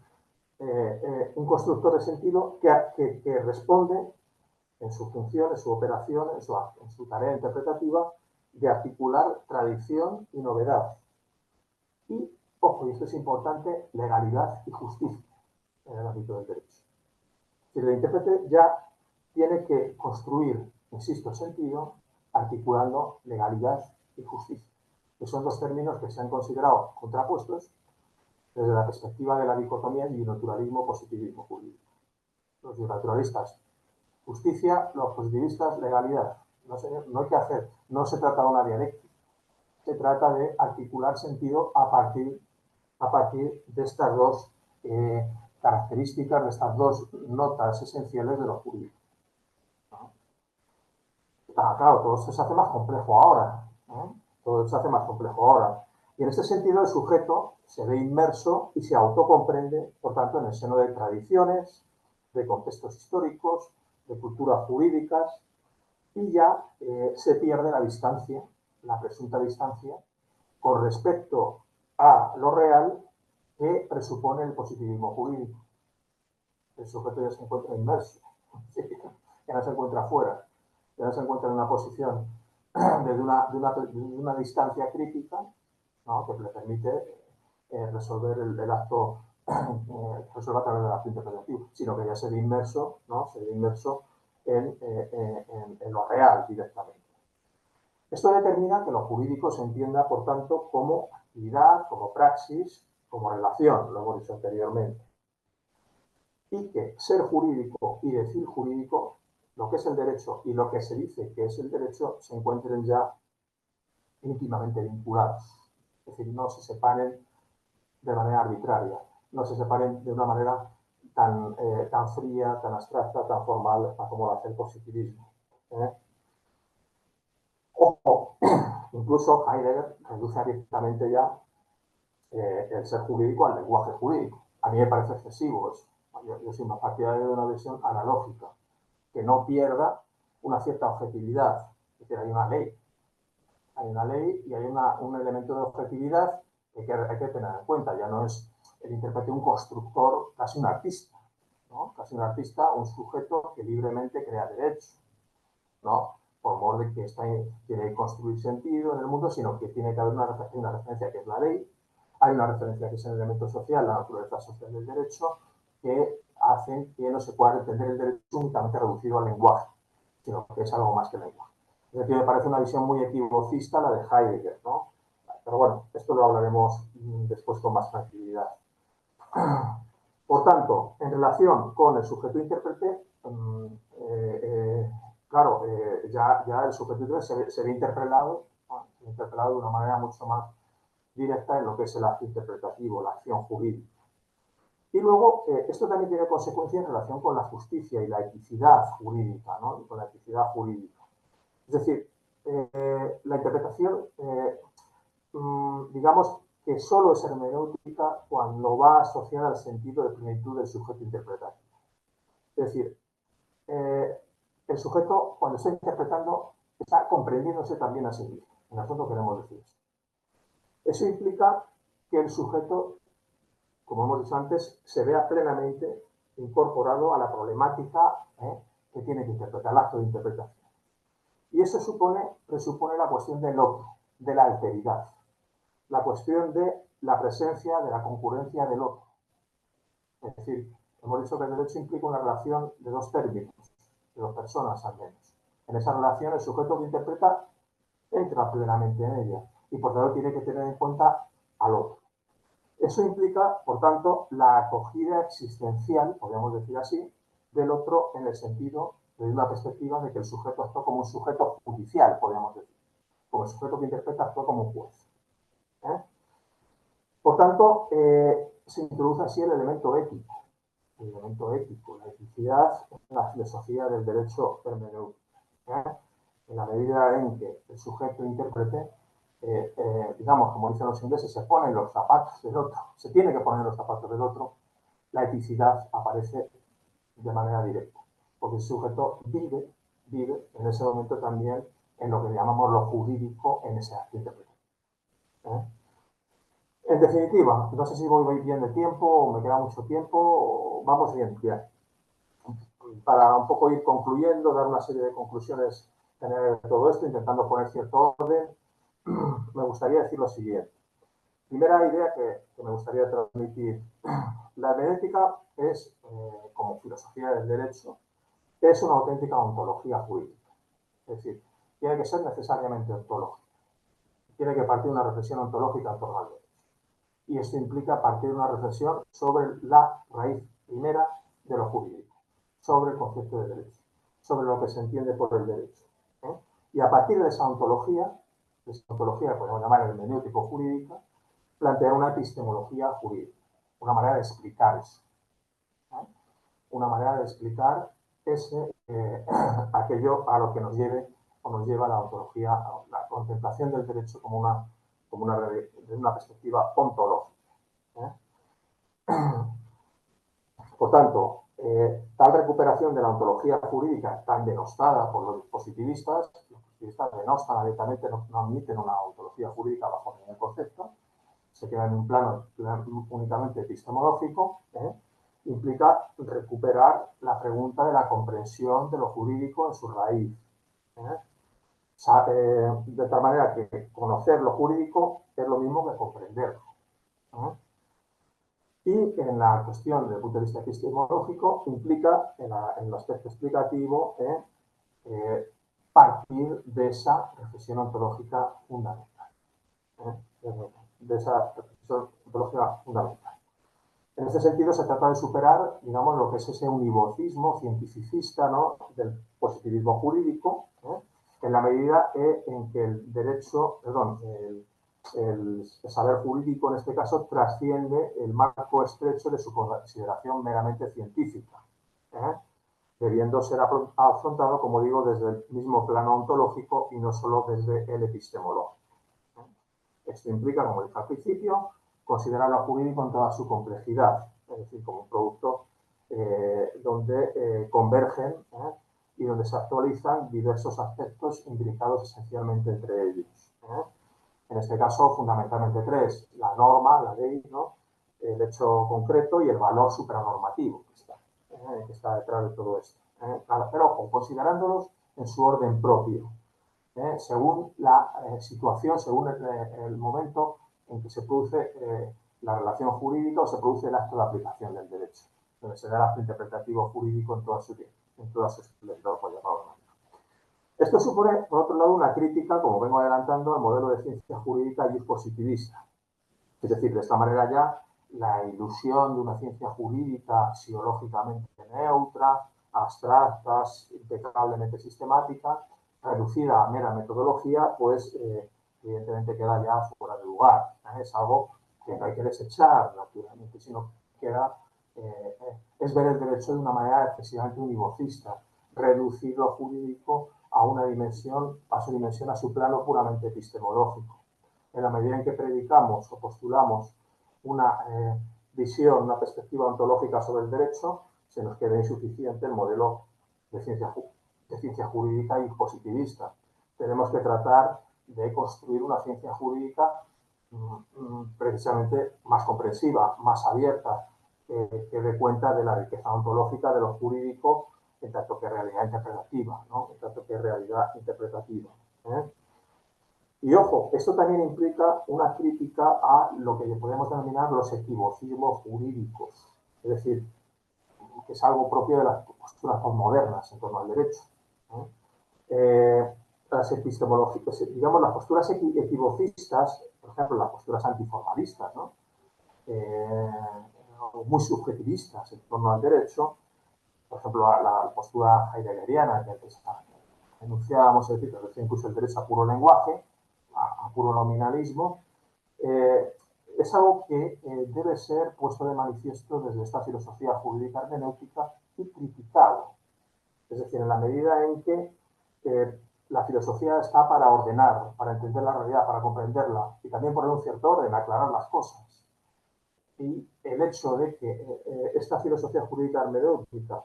un constructor de sentido que responde en su función, en su operación, en su tarea interpretativa, de articular tradición y novedad. Y, ojo, y esto es importante, legalidad y justicia en el ámbito del derecho. Si el intérprete ya tiene que construir, insisto, sentido, articulando legalidad y justicia, que son dos términos que se han considerado contrapuestos desde la perspectiva de la dicotomía naturalismo-positivismo jurídico. Los naturalistas, justicia; los positivistas, legalidad. No, señor, no hay que hacer, no se trata de una dialéctica, se trata de articular sentido a partir de estas dos características, de estas dos notas esenciales de lo jurídico. ¿No? Claro, todo esto se hace más complejo ahora. Todo se hace más complejo ahora. Y en este sentido el sujeto se ve inmerso y se autocomprende, por tanto, en el seno de tradiciones, de contextos históricos, de culturas jurídicas, y ya se pierde la distancia, la presunta distancia, con respecto a lo real que presupone el positivismo jurídico. El sujeto ya se encuentra inmerso, ya no se encuentra fuera, ya no se encuentra en una posición desde una distancia crítica, ¿no?, que le permite resolver el acto, resolver a través del acto interpretativo, sino que ya se ve inmerso, ¿no?, se ve inmerso en lo real directamente. Esto determina que lo jurídico se entienda, por tanto, como actividad, como praxis, como relación, lo hemos dicho anteriormente. Y que ser jurídico y decir jurídico, lo que es el derecho y lo que se dice que es el derecho, se encuentren ya íntimamente vinculados. Es decir, no se separen de manera arbitraria, no se separen de una manera tan fría, tan abstracta, tan formal como lo hace el positivismo. Ojo, incluso Heidegger reduce abiertamente ya el ser jurídico al lenguaje jurídico. A mí me parece excesivo eso. Yo soy más partidario de una visión analógica, que no pierda una cierta objetividad. Es decir, hay una ley y hay un elemento de objetividad que hay que tener en cuenta. Ya no es el intérprete un constructor, casi un artista, ¿no? Casi un artista, un sujeto que libremente crea derecho, ¿no?, por mor de que tiene que construir sentido en el mundo, sino que tiene que haber una referencia que es la ley, hay una referencia que es el elemento social, la naturaleza social del derecho, que hacen que no se pueda entender el derecho únicamente reducido al lenguaje, sino que es algo más que el lenguaje. Es decir, me parece una visión muy equivocista la de Heidegger, ¿no? Pero bueno, esto lo hablaremos después con más tranquilidad. Por tanto, en relación con el sujeto-intérprete, claro, ya el sujeto intérprete se ve interpelado de una manera mucho más directa en lo que es el acto interpretativo, la acción jurídica. Y luego, esto también tiene consecuencias en relación con la justicia y la eticidad jurídica, ¿no? Y con la eticidad jurídica. Es decir, la interpretación, digamos que solo es hermenéutica cuando va asociada al sentido de plenitud del sujeto interpretativo. Es decir, el sujeto, cuando está interpretando, está comprendiéndose también a sí mismo. En el fondo queremos decir eso. Eso implica que el sujeto, como hemos dicho antes, se vea plenamente incorporado a la problemática que tiene que interpretar, el acto de interpretación. Y eso presupone la cuestión del otro, de la alteridad, la cuestión de la presencia, de la concurrencia del otro. Es decir, hemos dicho que el derecho implica una relación de dos términos, de dos personas al menos. En esa relación el sujeto que interpreta entra plenamente en ella y por tanto tiene que tener en cuenta al otro. Eso implica, por tanto, la acogida existencial, podríamos decir así, del otro en el sentido, desde una perspectiva de que el sujeto actúa como un sujeto judicial, podríamos decir. Como el sujeto que interpreta actúa como un juez. Por tanto, se introduce así el elemento ético. El elemento ético, la eticidad en la filosofía del derecho hermenéutico. En la medida en que el sujeto intérprete, digamos, como dicen los ingleses, se pone en los zapatos del otro, se tiene que poner en los zapatos del otro, la eticidad aparece de manera directa, porque el sujeto vive en ese momento también en lo que llamamos lo jurídico en ese acto interpretativo. En definitiva, no sé si voy bien de tiempo o me queda mucho tiempo, vamos bien. Para un poco ir concluyendo, dar una serie de conclusiones generales de todo esto, intentando poner cierto orden, me gustaría decir lo siguiente. Primera idea que me gustaría transmitir. La hermenéutica es, como filosofía del derecho, es una auténtica ontología jurídica. Es decir, tiene que ser necesariamente ontológica. Tiene que partir de una reflexión ontológica en torno al derecho. Y esto implica partir de una reflexión sobre la raíz primera de lo jurídico, sobre el concepto de derecho, sobre lo que se entiende por el derecho. Y a partir de esa ontología podemos llamar hermenéutico-jurídica, plantear una epistemología jurídica, una manera de explicar eso. Una manera de explicar aquello a lo que nos lleve o nos lleva la ontología, la contemplación del derecho como una perspectiva ontológica. Por tanto, tal recuperación de la ontología jurídica tan denostada por los positivistas denostan abiertamente, no admiten una ontología jurídica bajo ningún concepto, se queda en un plano únicamente epistemológico, implica recuperar la pregunta de la comprensión de lo jurídico en su raíz. De tal manera que conocer lo jurídico es lo mismo que comprenderlo. Y en la cuestión desde el punto de vista epistemológico implica, en el aspecto explicativo, partir de esa reflexión ontológica fundamental. De esa reflexión ontológica fundamental. En este sentido, se trata de superar, digamos, lo que es ese univocismo cientificista, ¿no?, del positivismo jurídico, en la medida en que el derecho, el saber jurídico, en este caso, trasciende el marco estrecho de su consideración meramente científica, debiendo ser afrontado, como digo, desde el mismo plano ontológico y no solo desde el epistemológico. Esto implica, como dije al principio, considerar lo jurídico en toda su complejidad, es decir, como un producto donde convergen y donde se actualizan diversos aspectos imbricados esencialmente entre ellos. En este caso, fundamentalmente tres: la norma, la ley, ¿no?, el hecho concreto y el valor supranormativo que está detrás de todo esto. Pero ojo, considerándolos en su orden propio, según la situación, según el momento en que se produce la relación jurídica o se produce el acto de aplicación del derecho, donde se da el acto interpretativo jurídico en toda su esplendor, por llamarlo de manera. Esto supone, por otro lado, una crítica, como vengo adelantando, al modelo de ciencia jurídica y positivista. Es decir, de esta manera ya la ilusión de una ciencia jurídica axiológicamente neutra, abstracta, impecablemente sistemática, reducida a mera metodología, pues evidentemente queda ya fuera de lugar. Es algo que no hay que desechar, naturalmente, sino que es ver el derecho de una manera excesivamente univocista, reducir lo jurídico a una dimensión, a su plano puramente epistemológico. En la medida en que predicamos o postulamos una visión, una perspectiva ontológica sobre el derecho, se nos queda insuficiente el modelo de ciencia jurídica y positivista. Tenemos que tratar de construir una ciencia jurídica precisamente más comprensiva, más abierta, que dé cuenta de la riqueza ontológica de lo jurídico en tanto que realidad interpretativa, ¿no?, en tanto que realidad interpretativa. Y ojo, esto también implica una crítica a lo que podemos denominar los equivocismos jurídicos, es decir, que es algo propio de las posturas postmodernas en torno al derecho. Las epistemológicas, digamos, las posturas equivocistas, por ejemplo, las posturas antiformalistas, ¿no?, muy subjetivistas en torno al derecho, por ejemplo, la postura heideggeriana que antes enunciábamos, es decir, que incluso el derecho a puro lenguaje, a puro nominalismo, es algo que debe ser puesto de manifiesto desde esta filosofía jurídica hermenéutica y criticado. Es decir, en la medida en que la filosofía está para ordenar, para entender la realidad, para comprenderla y también poner un cierto orden, aclarar las cosas. Y el hecho de que esta filosofía jurídica hermenéutica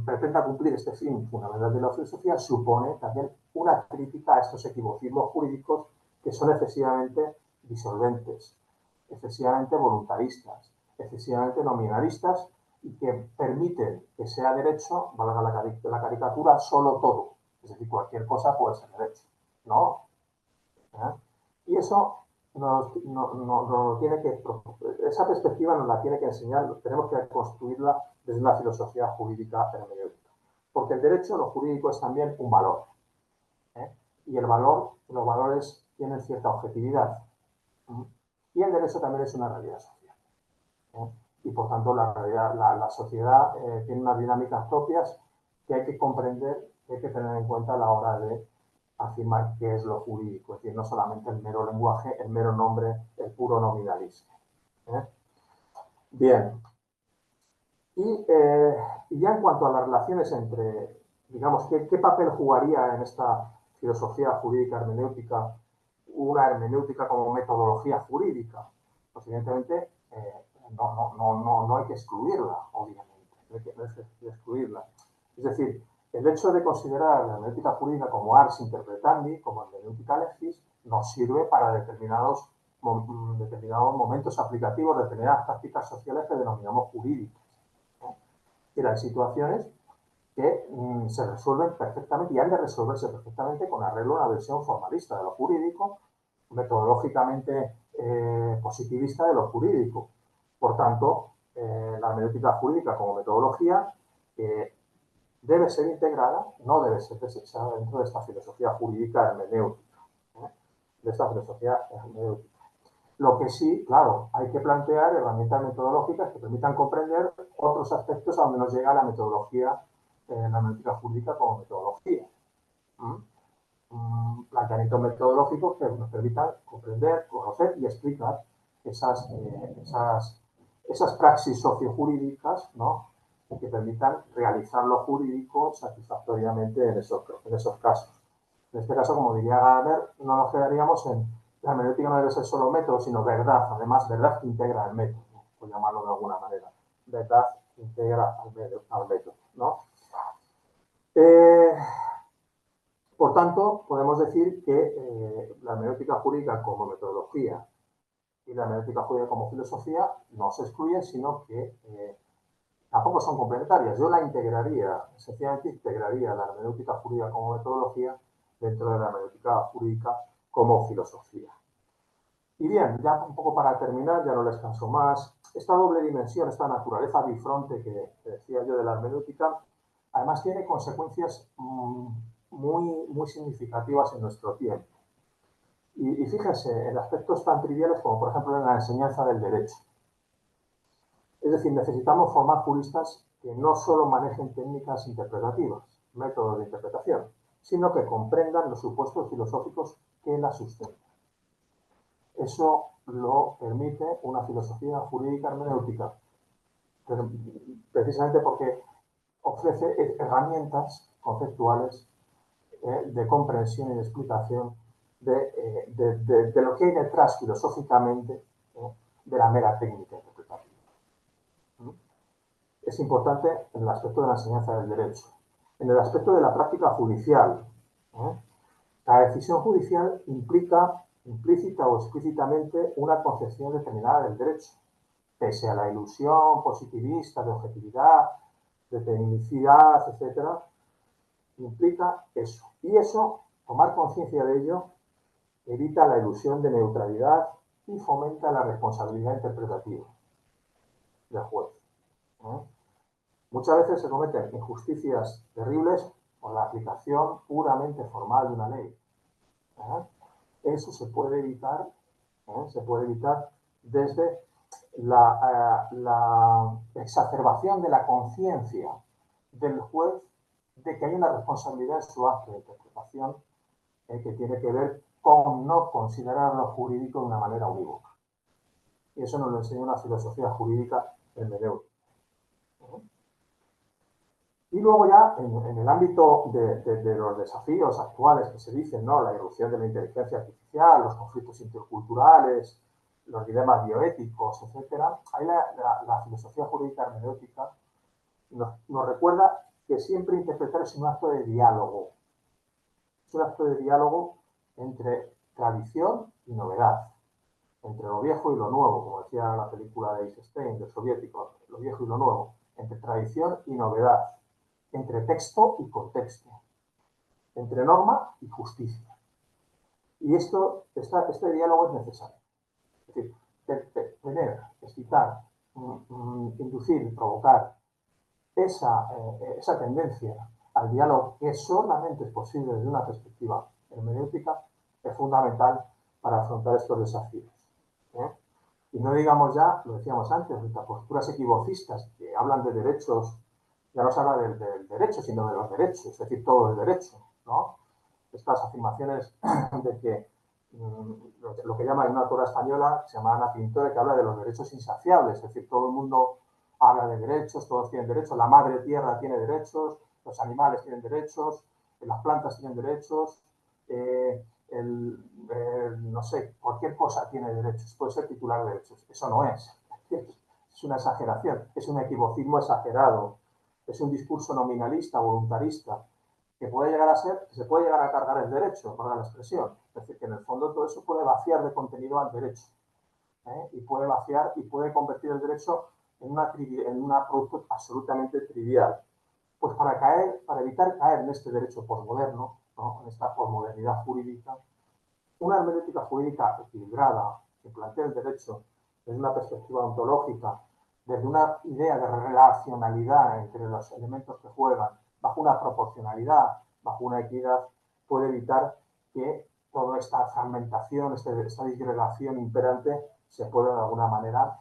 pretenda cumplir este fin fundamental de la filosofía supone también una crítica a estos equivocismos jurídicos que son excesivamente disolventes, excesivamente voluntaristas, excesivamente nominalistas y que permiten que sea derecho, valga la caricatura, solo todo. Es decir, cualquier cosa puede ser derecho. No. ¿Eh? Y eso tiene que, esa perspectiva nos la tiene que enseñar, tenemos que construirla desde una filosofía jurídica hermenéutica. Porque el derecho, lo jurídico, es también un valor. ¿Eh? Y el valor, los valores tienen cierta objetividad. ¿Mm? Y el derecho también es una realidad social. ¿Eh? Y por tanto la sociedad tiene unas dinámicas propias que hay que comprender, que hay que tener en cuenta a la hora de afirmar qué es lo jurídico, es decir, no solamente el mero lenguaje, el mero nombre, el puro nominalismo. ¿Eh? Bien, y ya en cuanto a las relaciones entre, digamos, ¿qué papel jugaría en esta filosofía jurídica hermenéutica una hermenéutica como metodología jurídica? Pues evidentemente no hay que excluirla, obviamente, no hay que excluirla. Es decir, el hecho de considerar la hermenéutica jurídica como ars interpretandi, como hermenéutica legis, nos sirve para determinados momentos aplicativos, determinadas prácticas sociales que denominamos jurídicas. Y hay situaciones que se resuelven perfectamente y han de resolverse perfectamente con arreglo a una versión formalista de lo jurídico, metodológicamente positivista de lo jurídico. Por tanto, la hermenéutica jurídica como metodología debe ser integrada, no debe ser desechada dentro de esta filosofía jurídica hermenéutica, de esta filosofía hermenéutica. Lo que sí, claro, hay que plantear herramientas metodológicas que permitan comprender otros aspectos a donde nos llega la metodología, la hermenéutica jurídica como metodología. Planteamientos metodológicos que nos permitan comprender, conocer y explicar esas praxis sociojurídicas, ¿no? Que permitan realizar lo jurídico satisfactoriamente en esos casos. En este caso, como diría Gadamer, no nos quedaríamos en la hermenéutica no debe ser solo método, sino verdad. Además, verdad que integra el método, por llamarlo de alguna manera. Verdad que integra al método, ¿no? Por tanto, podemos decir que la hermenéutica jurídica como metodología y la hermenéutica jurídica como filosofía no se excluyen, sino que tampoco son complementarias. Yo la integraría, sencillamente integraría la hermenéutica jurídica como metodología dentro de la hermenéutica jurídica como filosofía. Y bien, ya un poco para terminar, ya no les canso más, esta doble dimensión, esta naturaleza bifronte que decía yo de la hermenéutica, además tiene consecuencias muy significativas en nuestro tiempo. Y fíjense, en aspectos tan triviales como, por ejemplo, en la enseñanza del derecho. Es decir, necesitamos formar juristas que no solo manejen técnicas interpretativas, métodos de interpretación, sino que comprendan los supuestos filosóficos que las sustentan. Eso lo permite una filosofía jurídica hermenéutica, precisamente porque ofrece herramientas conceptuales de comprensión y de explicación de lo que hay detrás filosóficamente de la mera técnica interpretativa. Es importante en el aspecto de la enseñanza del derecho. En el aspecto de la práctica judicial, la decisión judicial implica implícita o explícitamente una concepción determinada del derecho, pese a la ilusión positivista de objetividad, de tecnicidad, etcétera, implica eso. Y eso, tomar conciencia de ello, evita la ilusión de neutralidad y fomenta la responsabilidad interpretativa del juez. Muchas veces se cometen injusticias terribles por la aplicación puramente formal de una ley. Eso se puede evitar desde la exacerbación de la conciencia del juez de que hay una responsabilidad en su acto de interpretación que tiene que ver con no considerar lo jurídico de una manera unívoca. Y eso nos lo enseña una filosofía jurídica hermenéutica. Y luego ya en el ámbito de los desafíos actuales que se dicen, ¿no? La irrupción de la inteligencia artificial, los conflictos interculturales, los dilemas bioéticos, etcétera, ahí la filosofía jurídica hermenéutica nos recuerda que siempre interpretar es un acto de diálogo. Es un acto de diálogo entre tradición y novedad, entre lo viejo y lo nuevo, como decía la película de Eisenstein, del soviético, lo viejo y lo nuevo, entre tradición y novedad, entre texto y contexto, entre norma y justicia. Y este diálogo es necesario. Es decir, tener, excitar, inducir, provocar esa tendencia al diálogo que solamente es posible desde una perspectiva hermenéutica es fundamental para afrontar estos desafíos. ¿Eh? Y no digamos ya, lo decíamos antes, las posturas equivocistas que hablan de derechos, ya no se habla del derecho, sino de los derechos, es decir, todo el derecho, ¿no? Estas afirmaciones de que lo que llama en una autora española, se llama Ana Pintore, que habla de los derechos insaciables, es decir, todo el mundo habla de derechos, todos tienen derechos, la madre tierra tiene derechos, los animales tienen derechos, las plantas tienen derechos, no sé, cualquier cosa tiene derechos, puede ser titular de derechos. Eso no es. Es una exageración, es un equivocismo exagerado, es un discurso nominalista, voluntarista, que puede llegar a ser, que se puede llegar a cargar el derecho, para la expresión. Es decir, que en el fondo todo eso puede vaciar de contenido al derecho. Y puede vaciar y puede convertir el derecho en un producto absolutamente trivial. Pues para evitar caer en este derecho posmoderno, ¿no? En esta posmodernidad jurídica, una hermenéutica jurídica equilibrada que plantea el derecho desde una perspectiva ontológica, desde una idea de relacionalidad entre los elementos que juegan, bajo una proporcionalidad, bajo una equidad, puede evitar que toda esta fragmentación, esta disgregación imperante se pueda de alguna manera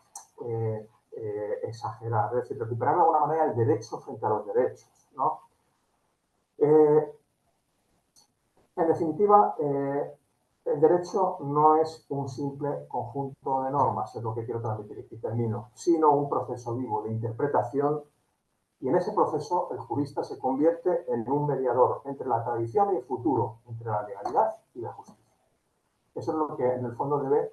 exagerar, es decir, recuperar de alguna manera el derecho frente a los derechos, ¿no? Eh, en definitiva, el derecho no es un simple conjunto de normas, es lo que quiero transmitir y termino, sino un proceso vivo de interpretación y en ese proceso el jurista se convierte en un mediador entre la tradición y el futuro, entre la legalidad y la justicia. Eso es lo que en el fondo debe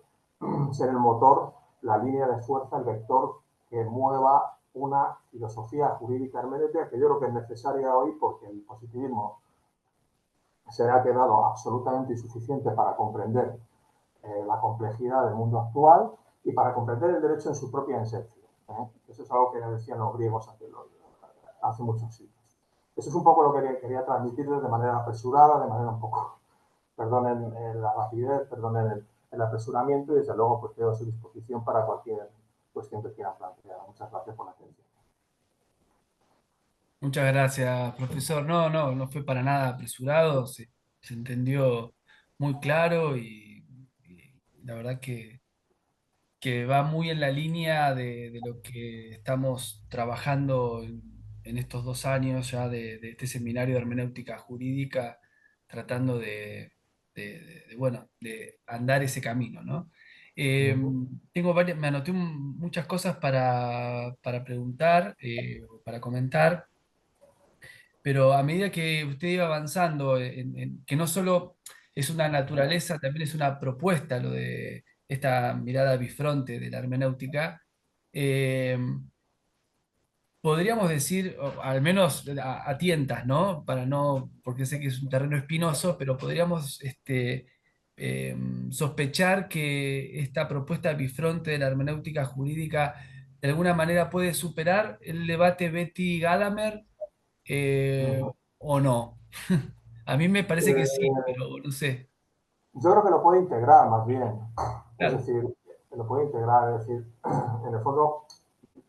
ser el motor, la línea de fuerza, el vector que mueva una filosofía jurídica hermenéutica que yo creo que es necesaria hoy porque el positivismo se ha quedado absolutamente insuficiente para comprender la complejidad del mundo actual y para comprender el derecho en su propia esencia. Eso es algo que decían los griegos hace muchos siglos. Eso es un poco lo que quería transmitirles de manera apresurada, de manera un poco, perdonen la rapidez, perdonen el apresuramiento y desde luego pues quedo a su disposición para cualquier cuestión que quieran plantear. Muchas gracias por la atención. Muchas gracias, profesor. No, no, no fue para nada apresurado, se entendió muy claro y la verdad que va muy en la línea de lo que estamos trabajando en estos 2 años ya de este seminario de hermenéutica jurídica, tratando bueno, de andar ese camino, ¿no? Eh, tengo me anoté muchas cosas para preguntar, para comentar. Pero a medida que usted iba avanzando, que no solo es una naturaleza, también es una propuesta lo de esta mirada bifronte de la hermenéutica, eh, podríamos decir, o al menos a tientas, ¿no? Para no, porque sé que es un terreno espinoso, pero podríamos eh, sospechar que esta propuesta bifronte de la hermenéutica jurídica de alguna manera puede superar el debate Betty-Gadamer eh, o no. A mí me parece que sí, pero no sé. Yo creo que lo puede integrar más bien. Es Claro, decir, lo puede integrar, es decir, en el fondo,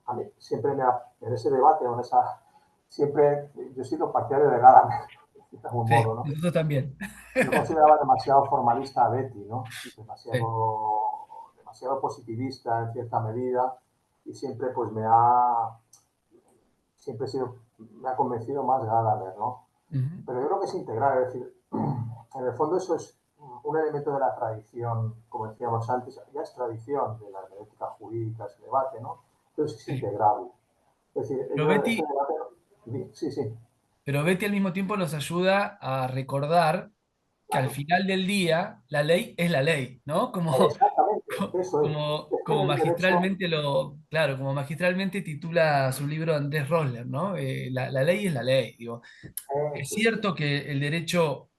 a mí siempre en ese debate, siempre yo he sido partidario de Gadamer, de algún sí, modo, ¿no? nosotros también. Yo consideraba demasiado formalista a Betty, ¿no? Sí. Demasiado positivista en cierta medida y siempre pues me ha convencido más Gadamer, ¿no? Ujú. Pero yo creo que es integral, es decir, en el fondo eso es un elemento de la tradición, como decíamos antes, ya es tradición de la hermenéutica jurídica, ese debate, ¿no? Entonces es Sí. integrable. Es decir, Pero ese Betty, debate, sí, sí, pero Betty al mismo tiempo nos ayuda a recordar que al claro, final del día la ley es la ley, ¿no? exactamente, eso es. Es que en Como el derecho, magistralmente claro, como magistralmente titula su libro Andrés Rosler, ¿no? La ley es la ley, digo. Es eso es. cierto que el derecho,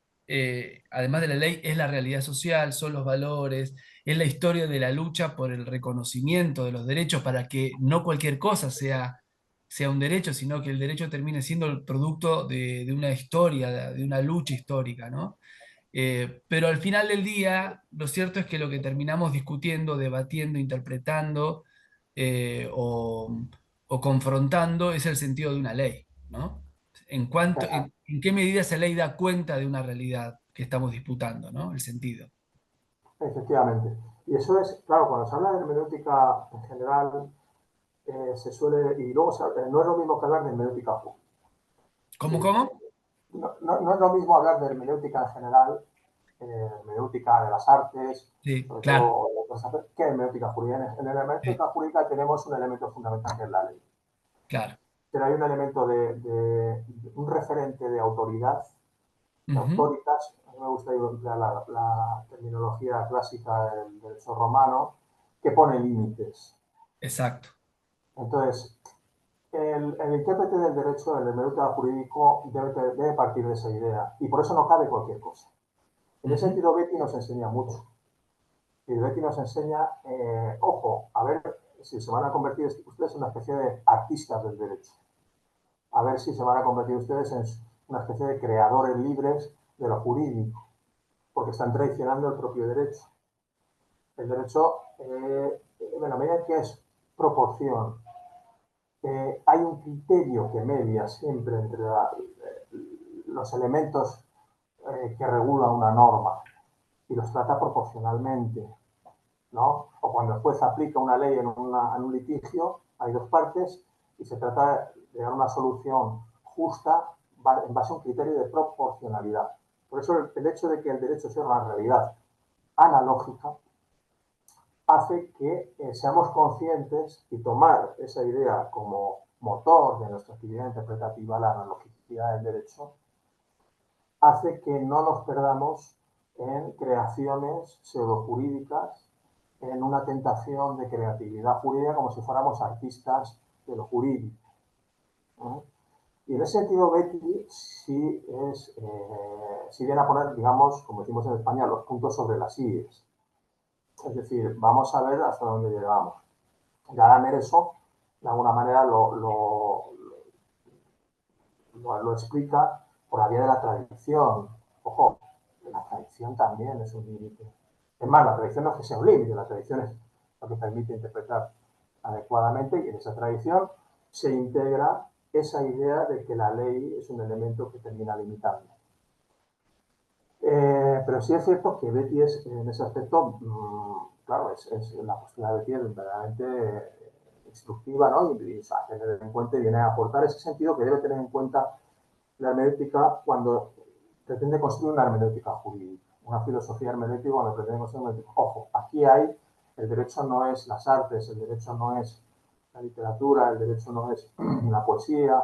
además de la ley, es la realidad social, son los valores, es la historia de la lucha por el reconocimiento de los derechos para que no cualquier cosa sea un derecho, sino que el derecho termine siendo el producto de una historia, de una lucha histórica, ¿no? Pero al final del día, lo cierto es que lo que terminamos discutiendo, debatiendo, interpretando o confrontando es el sentido de una ley, ¿no? En qué medida esa ley da cuenta de una realidad que estamos disputando, ¿no? El sentido. Efectivamente. Y eso es, claro, cuando se habla de hermenéutica en general, se suele, y luego no es lo mismo que hablar de hermenéutica pura. Es ¿Cómo, decir, cómo? no es lo mismo hablar de hermenéutica en general, hermenéutica de las artes, Sí, sobre claro, todo que hermenéutica jurídica. En la sí, hermenéutica jurídica tenemos un elemento fundamental que es la ley. claro. Pero hay un elemento de un referente de autoridad, de Ujú, autoritas. A mí me gusta emplear la terminología clásica del derecho romano, que pone límites. exacto. Entonces, el intérprete del derecho, el hermenéutica jurídico, debe partir de esa idea. Y por eso no cabe cualquier cosa. En ese Ujú, sentido, Betty nos enseña mucho. Y Betty nos enseña, ojo, a ver si se van a convertir ustedes en una especie de artistas del derecho. A ver si se van a convertir ustedes en una especie de creadores libres de lo jurídico, porque están traicionando el propio derecho. El derecho, en la medida que es proporción, hay un criterio que media siempre entre los elementos que regula una norma y los trata proporcionalmente, ¿no? O cuando el juez aplica una ley en un litigio, hay dos partes y se trata de dar una solución justa en base a un criterio de proporcionalidad. Por eso el hecho de que el derecho sea una realidad analógica hace que seamos conscientes y tomar esa idea como motor de nuestra actividad interpretativa, la analogicidad del derecho, hace que no nos perdamos en creaciones pseudojurídicas, en una tentación de creatividad jurídica como si fuéramos artistas de lo jurídico, ¿no? Y en ese sentido, Betty sí viene a poner, digamos, como decimos en España, los puntos sobre las íes. Es decir, vamos a ver hasta dónde llegamos. Gadamer eso, de alguna manera, lo explica por la vía de la tradición. Ojo, la tradición también es un límite. Es más, la tradición no es que sea un límite, la tradición es lo que permite interpretar adecuadamente y en esa tradición se integra esa idea de que la ley es un elemento que termina limitando. Pero sí es cierto que Betty es, en ese aspecto, claro, la postura de Betty es verdaderamente instructiva, ¿no? Y a tener en cuenta y viene a aportar ese sentido que debe tener en cuenta la hermenéutica cuando pretende construir una hermenéutica jurídica, una filosofía hermenéutica cuando pretende construir una hermenéutica. Ojo, aquí hay, el derecho no es las artes, el derecho no es la literatura, el derecho no es la poesía,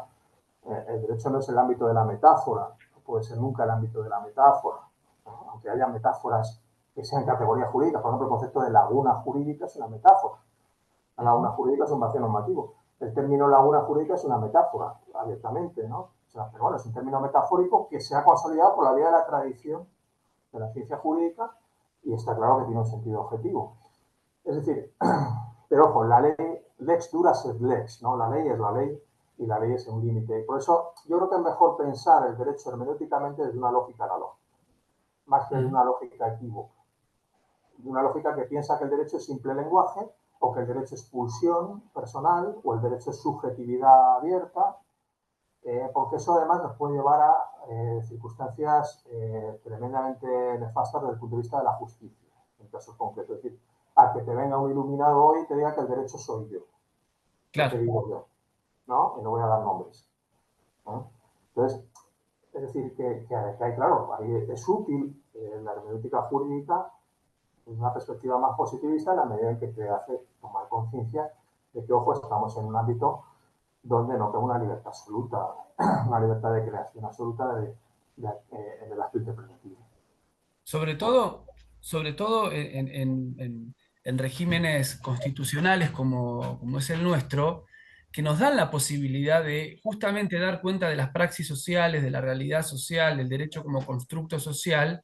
el derecho no es el ámbito de la metáfora, no puede ser nunca el ámbito de la metáfora, ¿no? Aunque haya metáforas que sean categorías jurídicas, por ejemplo, el concepto de laguna jurídica es una metáfora. La laguna ujú, jurídica es un vacío normativo. El término laguna jurídica es una metáfora, abiertamente, ¿no? O sea, pero bueno, es un término metafórico que se ha consolidado por la vía de la tradición de la ciencia jurídica y está claro que tiene un sentido objetivo. Es decir, pero ojo, la ley, lex dura sed lex, ¿no? La ley es la ley y la ley es un límite. Y por eso yo creo que es mejor pensar el derecho hermenéuticamente desde una lógica analógica, más que desde ujú. una lógica equívoca. De una lógica que piensa que el derecho es simple lenguaje o que el derecho es pulsión personal o el derecho es subjetividad abierta, porque eso además nos puede llevar a circunstancias tremendamente nefastas desde el punto de vista de la justicia, en casos concretos. Es decir, a que te venga un iluminado hoy y te diga que el derecho soy yo, que te Claro. digo yo, ¿no? Y no voy a dar nombres, ¿no? Entonces, Es decir, que hay, claro, ahí es útil la hermenéutica jurídica desde una perspectiva más positivista en la medida en que te hace tomar conciencia de que, ojo, estamos en un ámbito donde no tengo una libertad absoluta, una libertad de creación absoluta en el aspecto interpretativo. Sobre todo, sobre todo en regímenes constitucionales como es el nuestro, que nos dan la posibilidad de justamente dar cuenta de las praxis sociales, de la realidad social, del derecho como constructo social,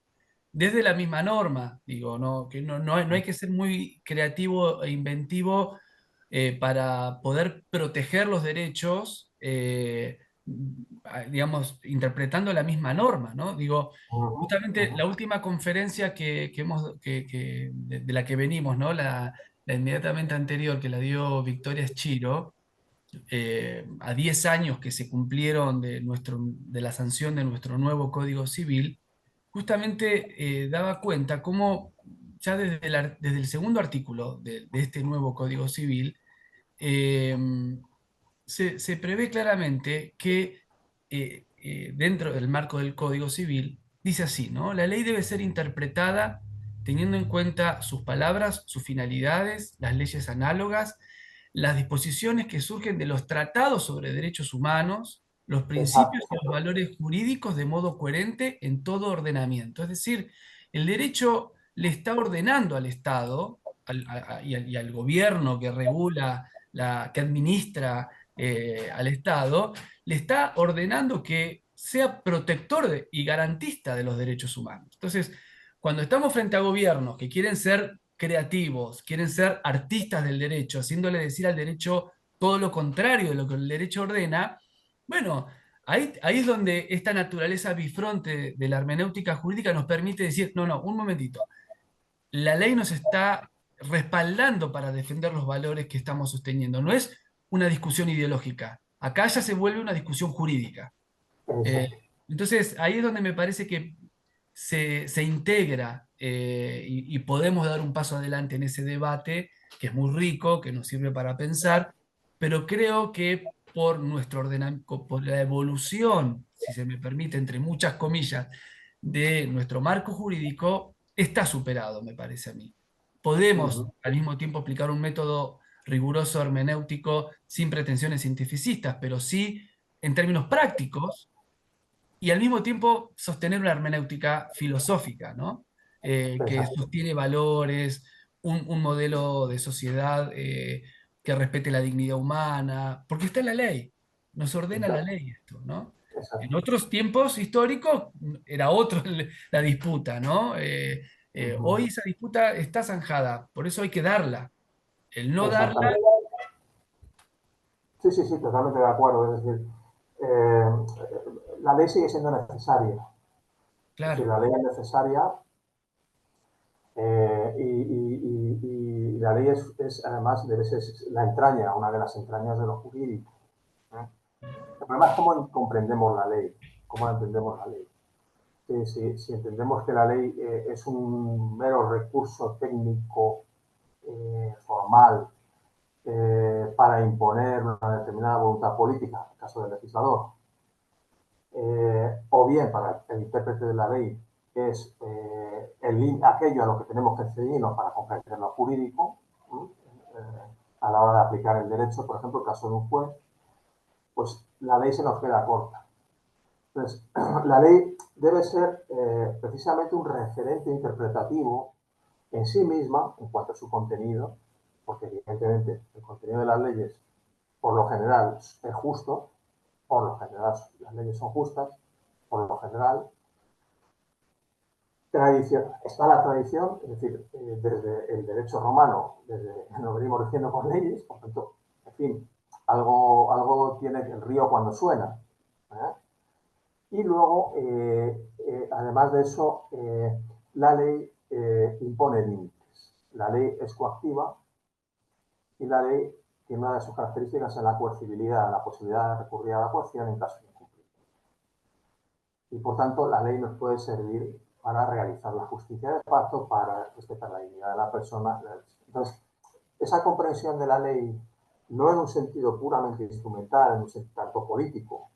desde la misma norma. Digo, no, que no hay que ser muy creativo e inventivo para poder proteger los derechos, digamos, interpretando la misma norma, ¿no? Digo, Uh -huh, uh justamente -huh. la última conferencia de la que venimos, ¿no? La inmediatamente anterior que la dio Victoria Schiro, a 10 años que se cumplieron de la sanción de nuestro nuevo Código Civil, justamente daba cuenta cómo ya desde el segundo artículo de este nuevo Código Civil, eh, se prevé claramente que dentro del marco del Código Civil, dice así, ¿no? La ley debe ser interpretada teniendo en cuenta sus palabras, sus finalidades, las leyes análogas, las disposiciones que surgen de los tratados sobre derechos humanos, los Exacto, principios y los exacto. valores jurídicos de modo coherente en todo ordenamiento. Es decir, el derecho le está ordenando al Estado y al gobierno que regula, que administra al Estado, le está ordenando que sea protector y garantista de los derechos humanos. Entonces, cuando estamos frente a gobiernos que quieren ser creativos, quieren ser artistas del derecho, haciéndole decir al derecho todo lo contrario de lo que el derecho ordena, bueno, ahí es donde esta naturaleza bifronte de la hermenéutica jurídica nos permite decir, no, no, un momentito, la ley nos está respaldando para defender los valores que estamos sosteniendo. No es una discusión ideológica. Acá ya se vuelve una discusión jurídica. Eh, Exacto. entonces, ahí es donde me parece que se integra y podemos dar un paso adelante en ese debate, que es muy rico, que nos sirve para pensar, pero creo que por nuestro ordenamiento, por la evolución, si se me permite, entre muchas comillas, de nuestro marco jurídico, está superado, me parece a mí. Uh Podemos -huh. al mismo tiempo aplicar un método riguroso hermenéutico sin pretensiones cientificistas, pero sí en términos prácticos y al mismo tiempo sostener una hermenéutica filosófica, ¿no? Que Exacto. sostiene valores, un modelo de sociedad que respete la dignidad humana, porque está en la ley, nos ordena la Exacto. ley esto, ¿no? En Exacto. otros tiempos históricos era otro la disputa, ¿no? Uh -huh. Hoy esa disputa está zanjada, por eso hay que darla. El no darla, Exactamente. Sí, sí, sí, totalmente de acuerdo. Es decir, la ley sigue siendo necesaria. Es decir, claro, la ley es necesaria y la ley además debe ser la entraña, una de las entrañas de lo jurídico. ¿Eh? El problema es cómo comprendemos la ley, cómo entendemos la ley. Si entendemos que la ley es un mero recurso técnico formal para imponer una determinada voluntad política, en el caso del legislador, o bien para el intérprete de la ley, que es aquello a lo que tenemos que ceñirnos para comprender lo jurídico, a la hora de aplicar el derecho, por ejemplo, en el caso de un juez, pues la ley se nos queda corta. Entonces, la ley debe ser precisamente un referente interpretativo en sí misma, en cuanto a su contenido, porque evidentemente el contenido de las leyes, por lo general, es justo, por lo general las leyes son justas, por lo general. Está la tradición, es decir, desde el derecho romano, nos venimos diciendo con leyes, por tanto, en fin, algo tiene el río cuando suena. ¿Eh? Y luego, además de eso, la ley impone límites. La ley es coactiva y la ley tiene una de sus características en la coercibilidad, la posibilidad de recurrir a la coerción en caso de incumplimiento. Y por tanto, la ley nos puede servir para realizar la justicia de facto, para respetar la dignidad de la persona. Entonces, esa comprensión de la ley, no en un sentido puramente instrumental, en un sentido tanto político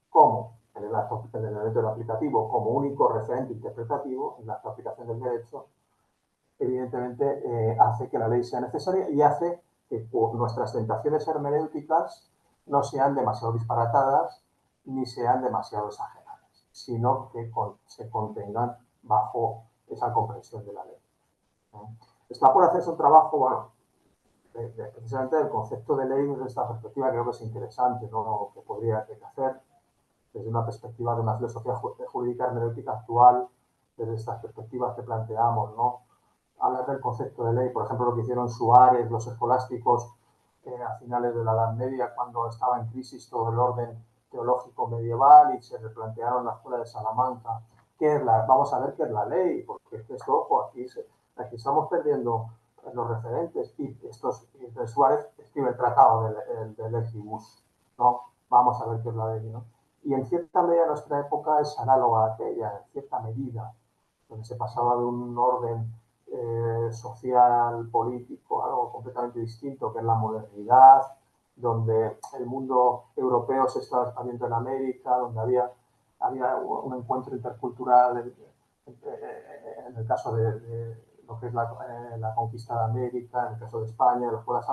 como en el elemento del aplicativo como único referente interpretativo en la aplicación del derecho, evidentemente hace que la ley sea necesaria y hace que nuestras tentaciones hermenéuticas no sean demasiado disparatadas ni sean demasiado exageradas, sino que se contengan bajo esa comprensión de la ley. Está por hacerse un trabajo, bueno, precisamente el concepto de ley desde esta perspectiva creo que es interesante, ¿no? Que podría hacer desde una perspectiva de una filosofía jurídica hermenéutica actual, desde estas perspectivas que planteamos, ¿no? Hablar del concepto de ley, por ejemplo, lo que hicieron Suárez, los escolásticos a finales de la Edad Media, cuando estaba en crisis todo el orden teológico medieval y se replantearon la escuela de Salamanca. Vamos a ver qué es la ley, porque esto, ojo, aquí estamos perdiendo los referentes y Suárez escribe el tratado del Legibus, ¿no? Vamos a ver qué es la ley, ¿no? Y en cierta medida nuestra época es análoga a aquella, en cierta medida, donde se pasaba de un orden social, político, algo completamente distinto, que es la modernidad, donde el mundo europeo se estaba expandiendo en América, donde había un encuentro intercultural en el caso de lo que es la conquista de América, en el caso de España, los pueblos,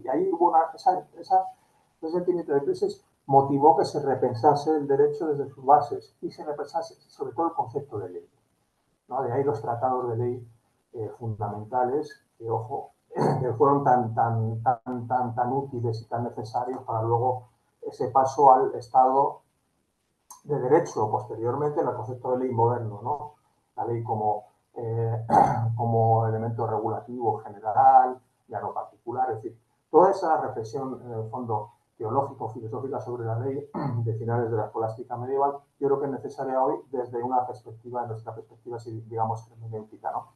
y ahí hubo ese sentimiento de crisis motivó que se repensase el derecho desde sus bases y se repensase sobre todo el concepto de ley, ¿no? De ahí los tratados de ley fundamentales que, ojo, que fueron tan útiles y tan necesarios para luego ese paso al Estado de Derecho, posteriormente en el concepto de ley moderno, ¿no? La ley como elemento regulativo general, ya no particular, es decir, toda esa reflexión en el fondo teológico-filosófica sobre la ley de finales de la escolástica medieval, yo creo que es necesaria hoy desde una perspectiva, nuestra perspectiva, digamos, hermenéutica, ¿no?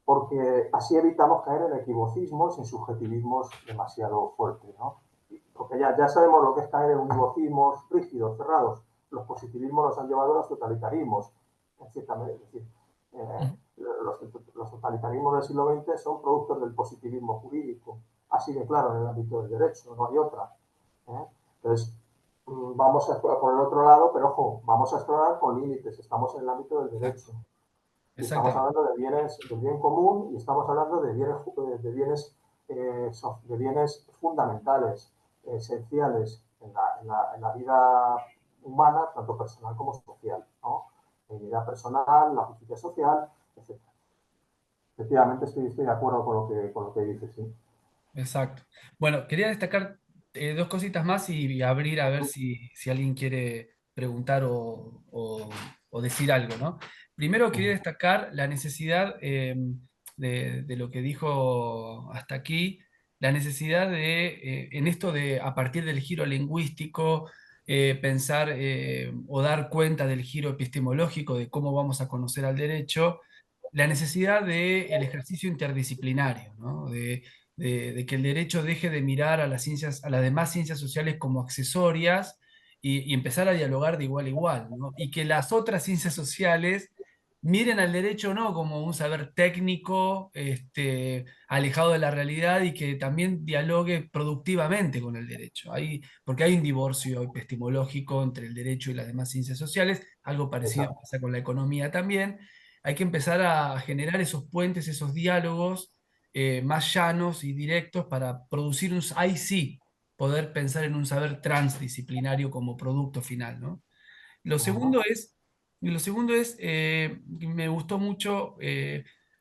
Porque así evitamos caer en equivocismos, en subjetivismos demasiado fuertes, ¿no? Porque ya sabemos lo que es caer en univocismos rígidos, cerrados. Los positivismos nos han llevado a los totalitarismos, en cierta medida. Es decir, los totalitarismos del siglo XX son productos del positivismo jurídico. Así de claro en el ámbito del derecho, no hay otra. Entonces, vamos a explorar por el otro lado, pero ojo, vamos a explorar con límites. Estamos en el ámbito del derecho. Y estamos hablando de del bien común y estamos hablando de bienes fundamentales, esenciales en la vida humana, tanto personal como social, ¿no? La dignidad personal, la justicia social, etc. Efectivamente, estoy de acuerdo con lo que dices, sí. Exacto. Bueno, quería destacar dos cositas más y abrir a ver si alguien quiere preguntar o decir algo, ¿no? Primero quería destacar la necesidad de lo que dijo hasta aquí, la necesidad en esto de, a partir del giro lingüístico, pensar o dar cuenta del giro epistemológico de cómo vamos a conocer al derecho, la necesidad del ejercicio interdisciplinario, ¿no? De que el derecho deje de mirar a las ciencias, a las demás ciencias sociales como accesorias y empezar a dialogar de igual a igual, ¿no? Y que las otras ciencias sociales miren al derecho no como un saber técnico, alejado de la realidad y que también dialogue productivamente con el derecho. Porque hay un divorcio epistemológico entre el derecho y las demás ciencias sociales, algo parecido Exacto. pasa con la economía también. Hay que empezar a generar esos puentes, esos diálogos más llanos y directos para producir ahí sí, poder pensar en un saber transdisciplinario como producto final, ¿no? Lo segundo es, me gustó mucho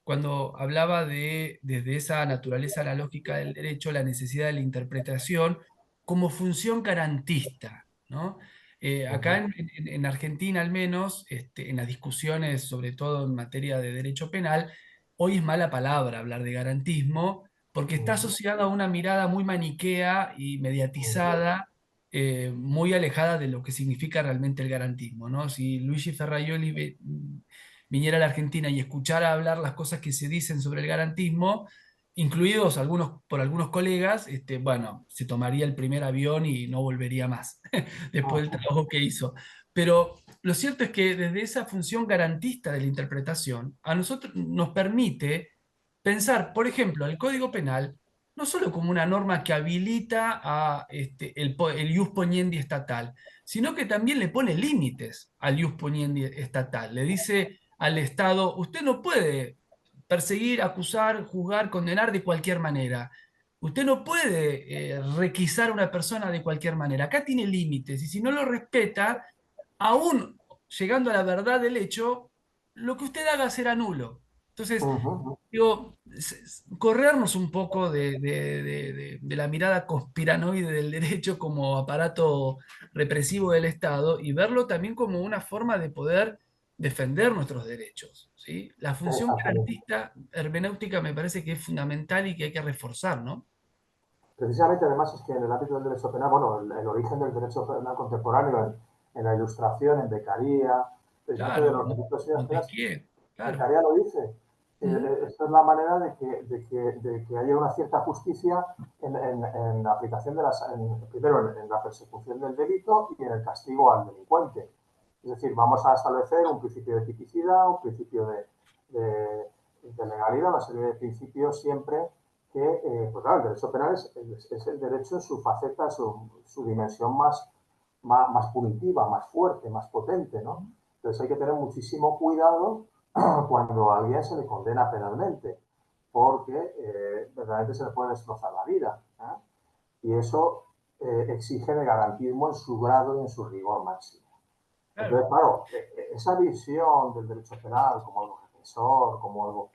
cuando hablaba desde esa naturaleza la lógica del derecho, la necesidad de la interpretación como función garantista, ¿no? Acá en Argentina, al menos, en las discusiones, sobre todo en materia de derecho penal, hoy es mala palabra hablar de garantismo porque está asociada a una mirada muy maniquea y mediatizada, muy alejada de lo que significa realmente el garantismo, ¿no? Si Luigi Ferraioli viniera a la Argentina y escuchara hablar las cosas que se dicen sobre el garantismo, incluidos por algunos colegas, bueno, se tomaría el primer avión y no volvería más después del trabajo que hizo. Pero lo cierto es que desde esa función garantista de la interpretación, a nosotros nos permite pensar, por ejemplo, el Código Penal no solo como una norma que habilita el ius poniendi estatal, sino que también le pone límites al ius poniendi estatal. Le dice al Estado, usted no puede perseguir, acusar, juzgar, condenar de cualquier manera. Usted no puede requisar a una persona de cualquier manera. Acá tiene límites y si no lo respeta, aún llegando a la verdad del hecho, lo que usted haga será nulo. Entonces, Ujú. digo, corrernos un poco de la mirada conspiranoide del derecho como aparato represivo del Estado y verlo también como una forma de poder defender nuestros derechos, ¿sí? La función Exactamente. garantista hermenéutica me parece que es fundamental y que hay que reforzar, ¿no? Precisamente, además, es que en el ámbito del derecho penal, bueno, el origen del derecho penal contemporáneo en la Ilustración, en Beccaria, precisamente de Claro, los delitos y las penas, Montesquieu, claro. Beccaria lo dice. ¿Mm? Esto es la manera de que haya una cierta justicia en la aplicación de primero en la persecución del delito y en el castigo al delincuente. Es decir, vamos a establecer un principio de tipicidad, un principio de legalidad, una serie de principios siempre que, pues claro, el derecho penal es el derecho en su faceta, su dimensión más punitiva, más fuerte, más potente, ¿no? Entonces hay que tener muchísimo cuidado cuando a alguien se le condena penalmente, porque verdaderamente se le puede destrozar la vida. ¿Eh? Y eso exige de garantismo en su grado y en su rigor máximo. Claro. Entonces, claro, esa visión del derecho penal como algo represor, como algo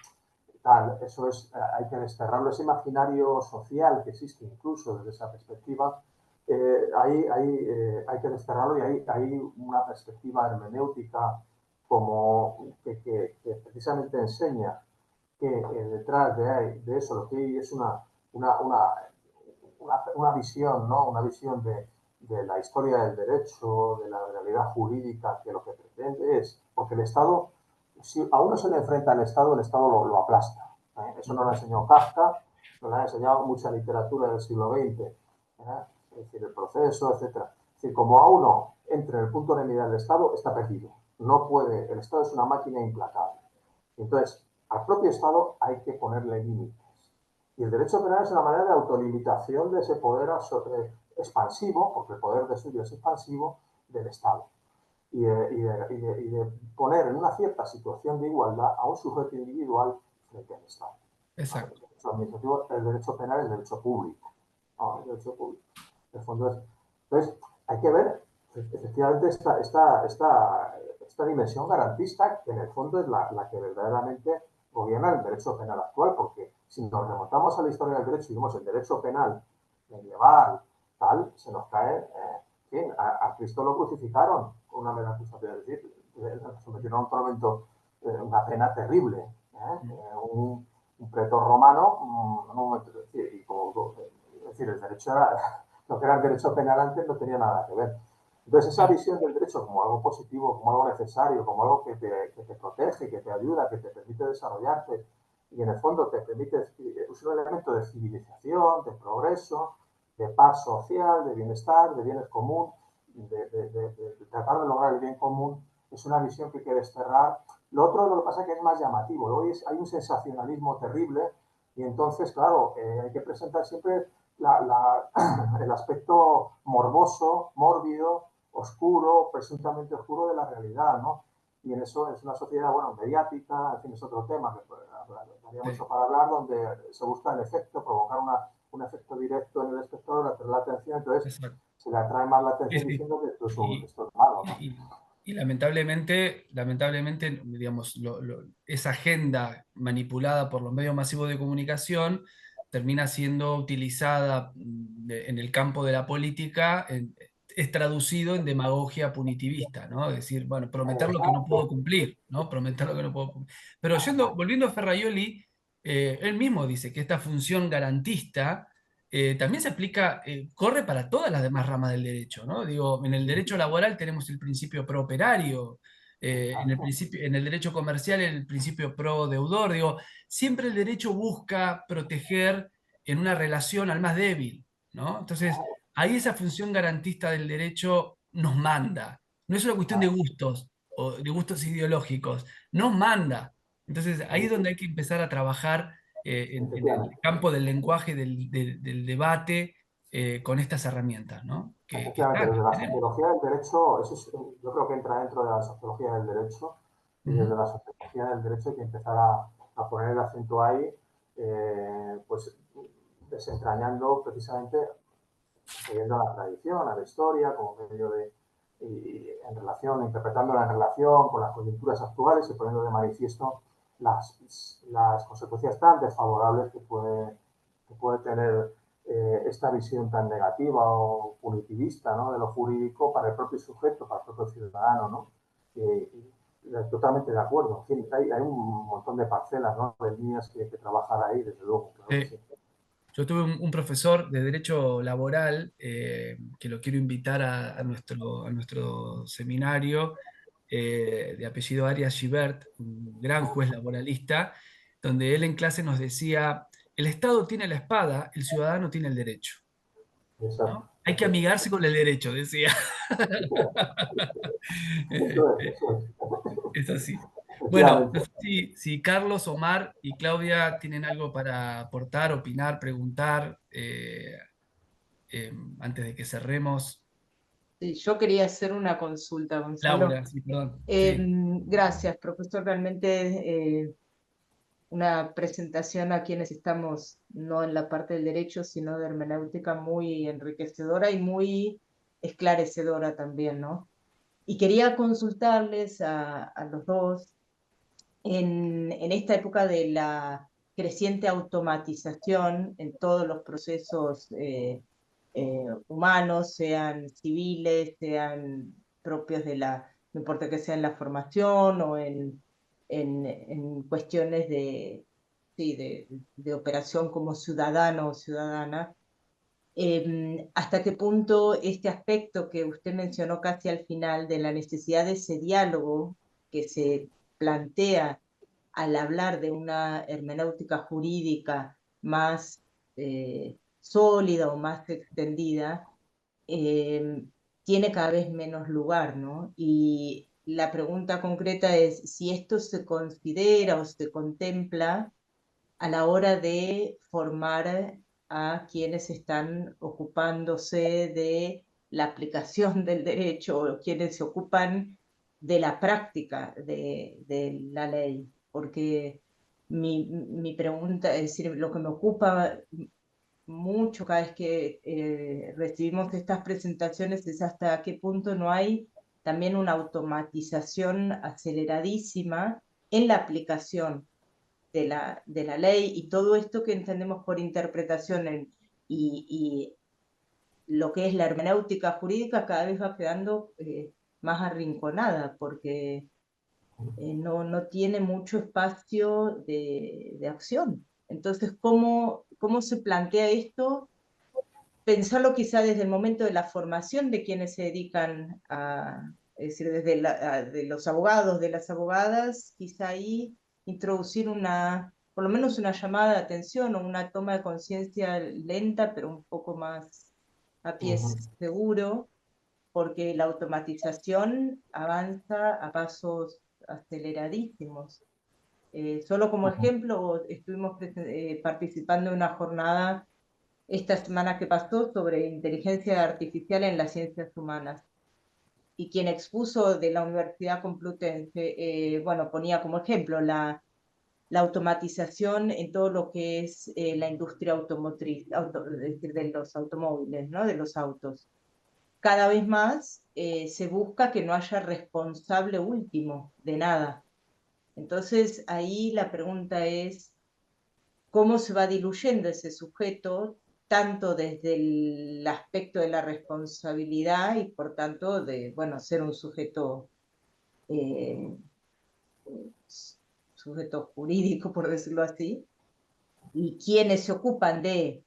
tal, eso es, hay que desterrarlo, ese imaginario social que existe incluso desde esa perspectiva, hay que desterrarlo y hay una perspectiva hermenéutica como que precisamente enseña que detrás de eso lo que hay es una, una, una visión, ¿no? Una visión de la historia del derecho, de la realidad jurídica, que lo que pretende es, porque el Estado, si a uno se le enfrenta al Estado, el Estado lo aplasta. ¿Eh? Eso nos lo ha enseñado Kafka, nos lo ha enseñado mucha literatura del siglo XX, es decir, el proceso, etcétera. Es decir, como a uno entre en el punto de mira del Estado, está perdido. No puede, el Estado es una máquina implacable. Entonces, al propio Estado hay que ponerle límites. Y el derecho penal es una manera de autolimitación de ese poder expansivo, porque el poder de estudio es expansivo, del Estado. Y de poner en una cierta situación de igualdad a un sujeto individual frente al Estado. ¿Vale? Exacto. El derecho administrativo, el derecho penal es el derecho público. ¿No? El derecho público. El fondo es. Entonces, hay que ver efectivamente esta dimensión garantista, que en el fondo es la que verdaderamente gobierna el derecho penal actual, porque si nos remontamos a la historia del derecho y vemos el derecho penal medieval, tal, se nos cae, en fin, a Cristo lo crucificaron con una mera acusación, es decir, le sometieron a un tormento, una pena terrible, un pretor romano, no, y como, es decir, el derecho era, lo que era el derecho penal antes no tenía nada que ver. Entonces, esa Claro. visión del derecho como algo positivo, como algo necesario, como algo que te protege, que te ayuda, que te permite desarrollarte y en el fondo te permite, es un elemento de civilización, de progreso, de paz social, de bienestar, de bienes común, de tratar de lograr el bien común, es una visión que hay que desterrar. Lo otro, lo que pasa es que es más llamativo. Hoy hay un sensacionalismo terrible y entonces, claro, hay que presentar siempre el aspecto morboso, mórbido, oscuro, presuntamente oscuro de la realidad, ¿no? Y en eso es una sociedad, bueno, mediática, en fin, es otro tema que daría Sí. mucho para hablar, donde se busca el efecto, provocar un efecto directo en el espectador, atraer la atención, entonces Exacto. se le atrae más la Sí, atención sí. diciendo que Y, esto es malo, ¿no? y lamentablemente, digamos, esa agenda manipulada por los medios masivos de comunicación termina siendo utilizada en el campo de la política, es traducido en demagogia punitivista, ¿no? Es decir, bueno, prometer lo que no puedo Exacto. cumplir, ¿no? Prometer lo que no puedo cumplir. Pero volviendo a Ferraioli, él mismo dice que esta función garantista también se aplica, corre para todas las demás ramas del derecho, ¿no? Digo, en el derecho laboral tenemos el principio pro operario, Exacto. en el derecho comercial el principio pro deudor, digo, siempre el derecho busca proteger en una relación al más débil, ¿no? Entonces, ahí esa función garantista del derecho nos manda, no es una cuestión de gustos o de gustos ideológicos, nos manda. Entonces, ahí es donde hay que empezar a trabajar en el efectivamente. campo del lenguaje, del debate, con estas herramientas, ¿no? Que Efectivamente, están, desde las la tenemos. sociología del derecho, yo creo que entra dentro de la sociología del derecho, y Ujú. desde la sociología del derecho hay que empezar a poner el acento ahí, pues desentrañando precisamente, siguiendo a la tradición, a la historia, como medio de, y en relación, interpretándola en relación con las coyunturas actuales y poniendo de manifiesto las consecuencias tan desfavorables que puede tener esta visión tan negativa o punitivista, ¿no?, de lo jurídico para el propio sujeto, para el propio ciudadano, ¿no? Totalmente de acuerdo. En fin, hay un montón de parcelas, ¿no?, de líneas que trabajar ahí, desde luego, claro que sí. Yo tuve un profesor de Derecho Laboral que lo quiero invitar a nuestro seminario, de apellido Arias Gibert, un gran juez laboralista, donde él en clase nos decía, el Estado tiene la espada, el ciudadano tiene el derecho, Exacto, ¿no? Hay que amigarse con el derecho, decía. eso es, Este, eso es. es así. Bueno, no Efectivamente. sé si Carlos, Omar y Claudia tienen algo para aportar, opinar, preguntar. Antes de que cerremos. Sí, yo quería hacer una consulta, Gonzalo. Laura, sí, perdón. Sí. Gracias, profesor. Realmente una presentación a quienes estamos no en la parte del derecho, sino de hermenéutica muy enriquecedora y muy esclarecedora también, ¿no? Y quería consultarles a los dos en esta época de la creciente automatización en todos los procesos humanos, sean civiles, sean propios de no importa que sea en la formación o en cuestiones sí, de operación como ciudadano o ciudadana. ¿Hasta qué punto este aspecto que usted mencionó casi al final de la necesidad de ese diálogo que se plantea al hablar de una hermenéutica jurídica más sólida o más extendida, eh, tiene cada vez menos lugar, ¿no? Y la pregunta concreta es si esto se considera o se contempla a la hora de formar a quienes están ocupándose de la aplicación del derecho o quienes se ocupan de la práctica de la ley. Porque mi pregunta, es decir, lo que me ocupa mucho cada vez que recibimos estas presentaciones es hasta qué punto no hay también una automatización aceleradísima en la aplicación de la ley y todo esto que entendemos por interpretación y lo que es la hermenéutica jurídica cada vez va quedando más arrinconada porque no tiene mucho espacio de acción. Entonces, ¿cómo se plantea esto? Pensarlo quizá desde el momento de la formación de quienes se dedican es decir, desde de los abogados, de las abogadas, quizá ahí introducir por lo menos una llamada de atención o una toma de conciencia lenta, pero un poco más a pie Ujú, seguro, porque la automatización avanza a pasos aceleradísimos. Solo como ujú, ejemplo, estuvimos participando en una jornada esta semana que pasó sobre inteligencia artificial en las ciencias humanas. Y quien expuso de la Universidad Complutense, bueno, ponía como ejemplo la automatización en todo lo que es la industria automotriz, es decir, de los automóviles, ¿no? De los autos. Cada vez más se busca que no haya responsable último de nada. Entonces, ahí la pregunta es, cómo se va diluyendo ese sujeto, tanto desde el aspecto de la responsabilidad y por tanto de, bueno, ser un eh, sujeto jurídico, por decirlo así, y quienes se ocupan de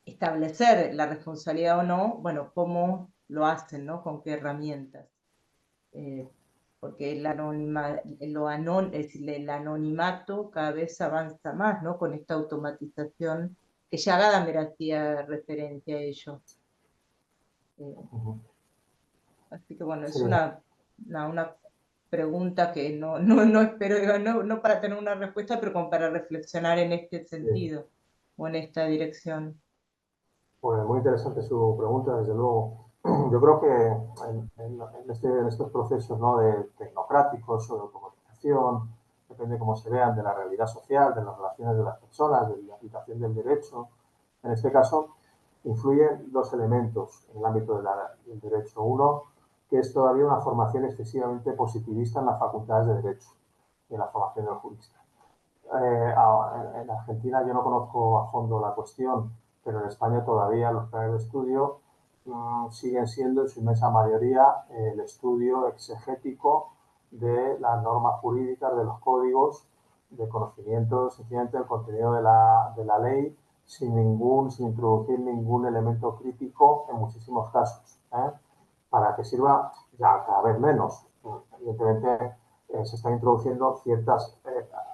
establecer la responsabilidad o no, bueno, cómo lo hacen, ¿no? Con qué herramientas. Eh, porque es decir, el anonimato cada vez avanza más, ¿no? Con esta automatización, que ya Gadamer hacía referencia a ello. Eh, ujú. así que bueno, Sí, es una pregunta que no espero, digo, no para tener una respuesta, pero como para reflexionar en este Sí. sentido o en esta dirección. Pues muy interesante su pregunta, desde luego. Yo creo que en estos procesos, ¿no?, de tecnocráticos o de automatización, depende cómo se vean, de la realidad social, de las relaciones de las personas, de la aplicación del derecho. En este caso, influyen dos elementos en el ámbito del derecho. Uno, que es todavía una formación excesivamente positivista en las facultades de derecho, en la formación del jurista. En Argentina yo no conozco a fondo la cuestión, pero en España todavía los planes de estudio siguen siendo en su inmensa mayoría el estudio exegético de las normas jurídicas, de los códigos, de conocimiento sencillamente del contenido de la ley, sin introducir ningún elemento crítico en muchísimos casos, para que sirva ya cada vez menos. Evidentemente, se están introduciendo ciertas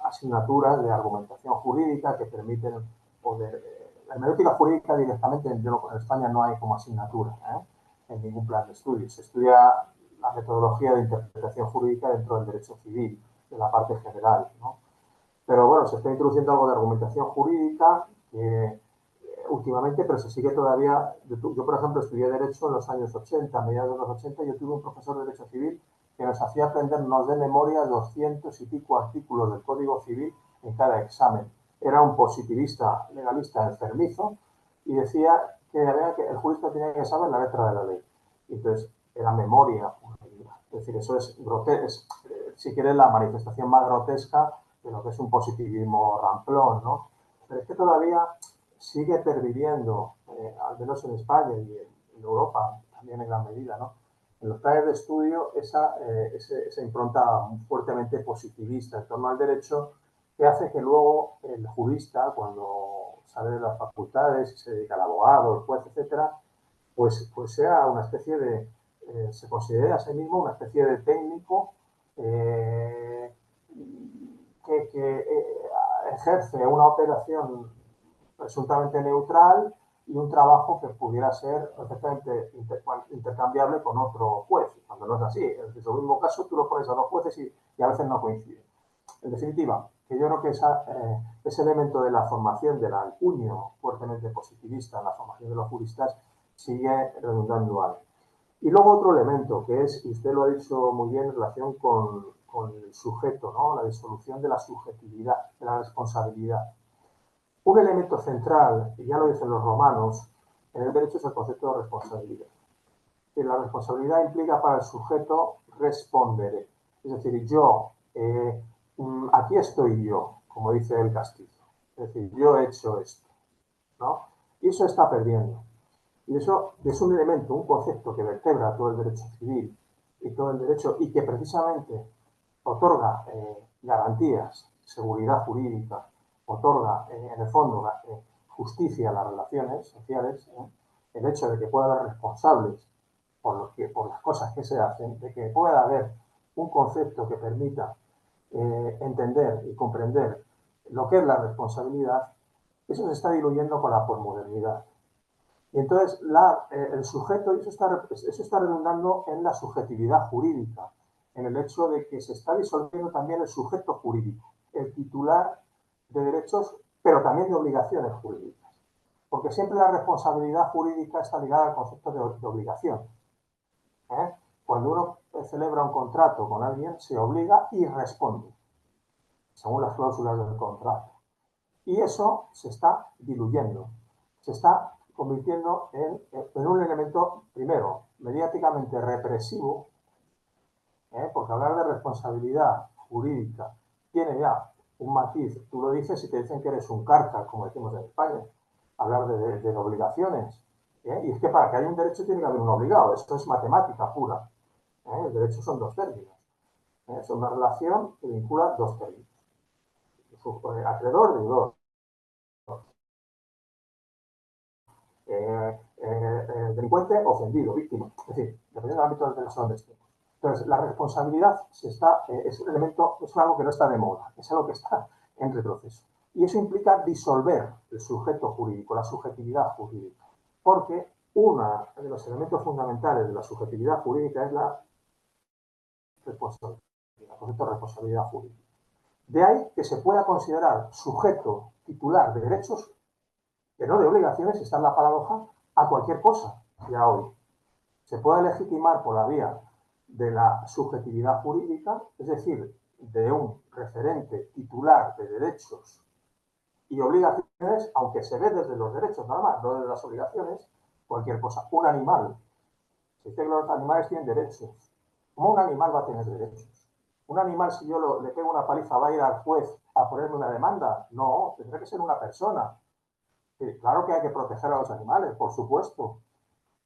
asignaturas de argumentación jurídica que permiten poder. La hermenéutica jurídica directamente en España no hay como asignatura en ningún plan de estudio. Se estudia la metodología de interpretación jurídica dentro del derecho civil, de la parte general, ¿no? Pero bueno, se está introduciendo algo de argumentación jurídica que últimamente, pero se sigue todavía. Yo, por ejemplo, estudié Derecho en los años 80, a mediados de los 80, y yo tuve un profesor de Derecho Civil que nos hacía aprendernos de memoria 200 y pico artículos del Código Civil en cada examen. Era un positivista legalista enfermizo y decía que el jurista tenía que saber la letra de la ley. Entonces, era memoria. Es decir, eso es grotesco, si quieres, la manifestación más grotesca de lo que es un positivismo ramplón, ¿no? Pero es que todavía sigue perviviendo, al menos en España y en Europa también en gran medida, ¿no?, en los planes de estudio esa impronta fuertemente positivista en torno al derecho, que hace que luego el jurista, cuando sale de las facultades y se dedica al abogado, el juez, etcétera, pues sea una especie de, se considere a sí mismo una especie de técnico que ejerce una operación presuntamente neutral y un trabajo que pudiera ser perfectamente intercambiable con otro juez, cuando no es así. En el mismo caso tú lo pones a dos jueces y a veces no coinciden. En definitiva, que yo creo que ese elemento de la formación del puño fuertemente positivista en la formación de los juristas sigue redundando ahí. Y luego otro elemento que es, y usted lo ha dicho muy bien, en relación con el sujeto, ¿no?, la disolución de la subjetividad, de la responsabilidad. Un elemento central, y ya lo dicen los romanos, en el derecho es el concepto de responsabilidad. Y la responsabilidad implica para el sujeto responder. Es decir, aquí estoy yo, como dice el Castillo. Es decir, yo he hecho esto, ¿no? Y eso está perdiendo. Y eso es un elemento, un concepto que vertebra todo el derecho civil y todo el derecho, y que precisamente otorga garantías, seguridad jurídica, otorga en el fondo justicia a las relaciones sociales, el hecho de que pueda haber responsables por las cosas que se hacen, de que pueda haber un concepto que permita entender y comprender lo que es la responsabilidad, eso se está diluyendo con la posmodernidad. Y entonces el sujeto, y eso está redundando en la subjetividad jurídica, en el hecho de que se está disolviendo también el sujeto jurídico, el titular de derechos, pero también de obligaciones jurídicas. Porque siempre la responsabilidad jurídica está ligada al concepto de obligación. Cuando uno celebra un contrato con alguien, se obliga y responde, según las cláusulas del contrato. Y eso se está diluyendo, se está convirtiendo en un elemento, primero, mediáticamente represivo, porque hablar de responsabilidad jurídica tiene ya un matiz. Tú lo dices y te dicen que eres un carca, como decimos en España. Hablar de obligaciones. Y es que para que haya un derecho tiene que haber un obligado. Esto es matemática pura. El derecho son dos términos. Es una relación que vincula dos términos. Acreedor, deudor. Delincuente, ofendido, víctima. Es decir, dependiendo del ámbito del derecho donde estemos. Entonces, la responsabilidad es un elemento, es algo que no está de moda, es algo que está en retroceso. Y eso implica disolver el sujeto jurídico, la subjetividad jurídica. Porque uno de los elementos fundamentales de la subjetividad jurídica es la responsabilidad. el concepto de responsabilidad jurídica. De ahí que se pueda considerar sujeto titular de derechos, que no de obligaciones, está en la paradoja, a cualquier cosa, ya hoy. Se puede legitimar por la vía de la subjetividad jurídica, es decir, de un referente titular de derechos y obligaciones, aunque se ve desde los derechos nada más, no desde las obligaciones, cualquier cosa. Un animal. Se dice que los animales tienen derechos. ¿Cómo un animal va a tener derechos? Un animal, si yo le pego una paliza, ¿va a ir al juez a ponerme una demanda? No, tendrá que ser una persona. Claro que hay que proteger a los animales, por supuesto,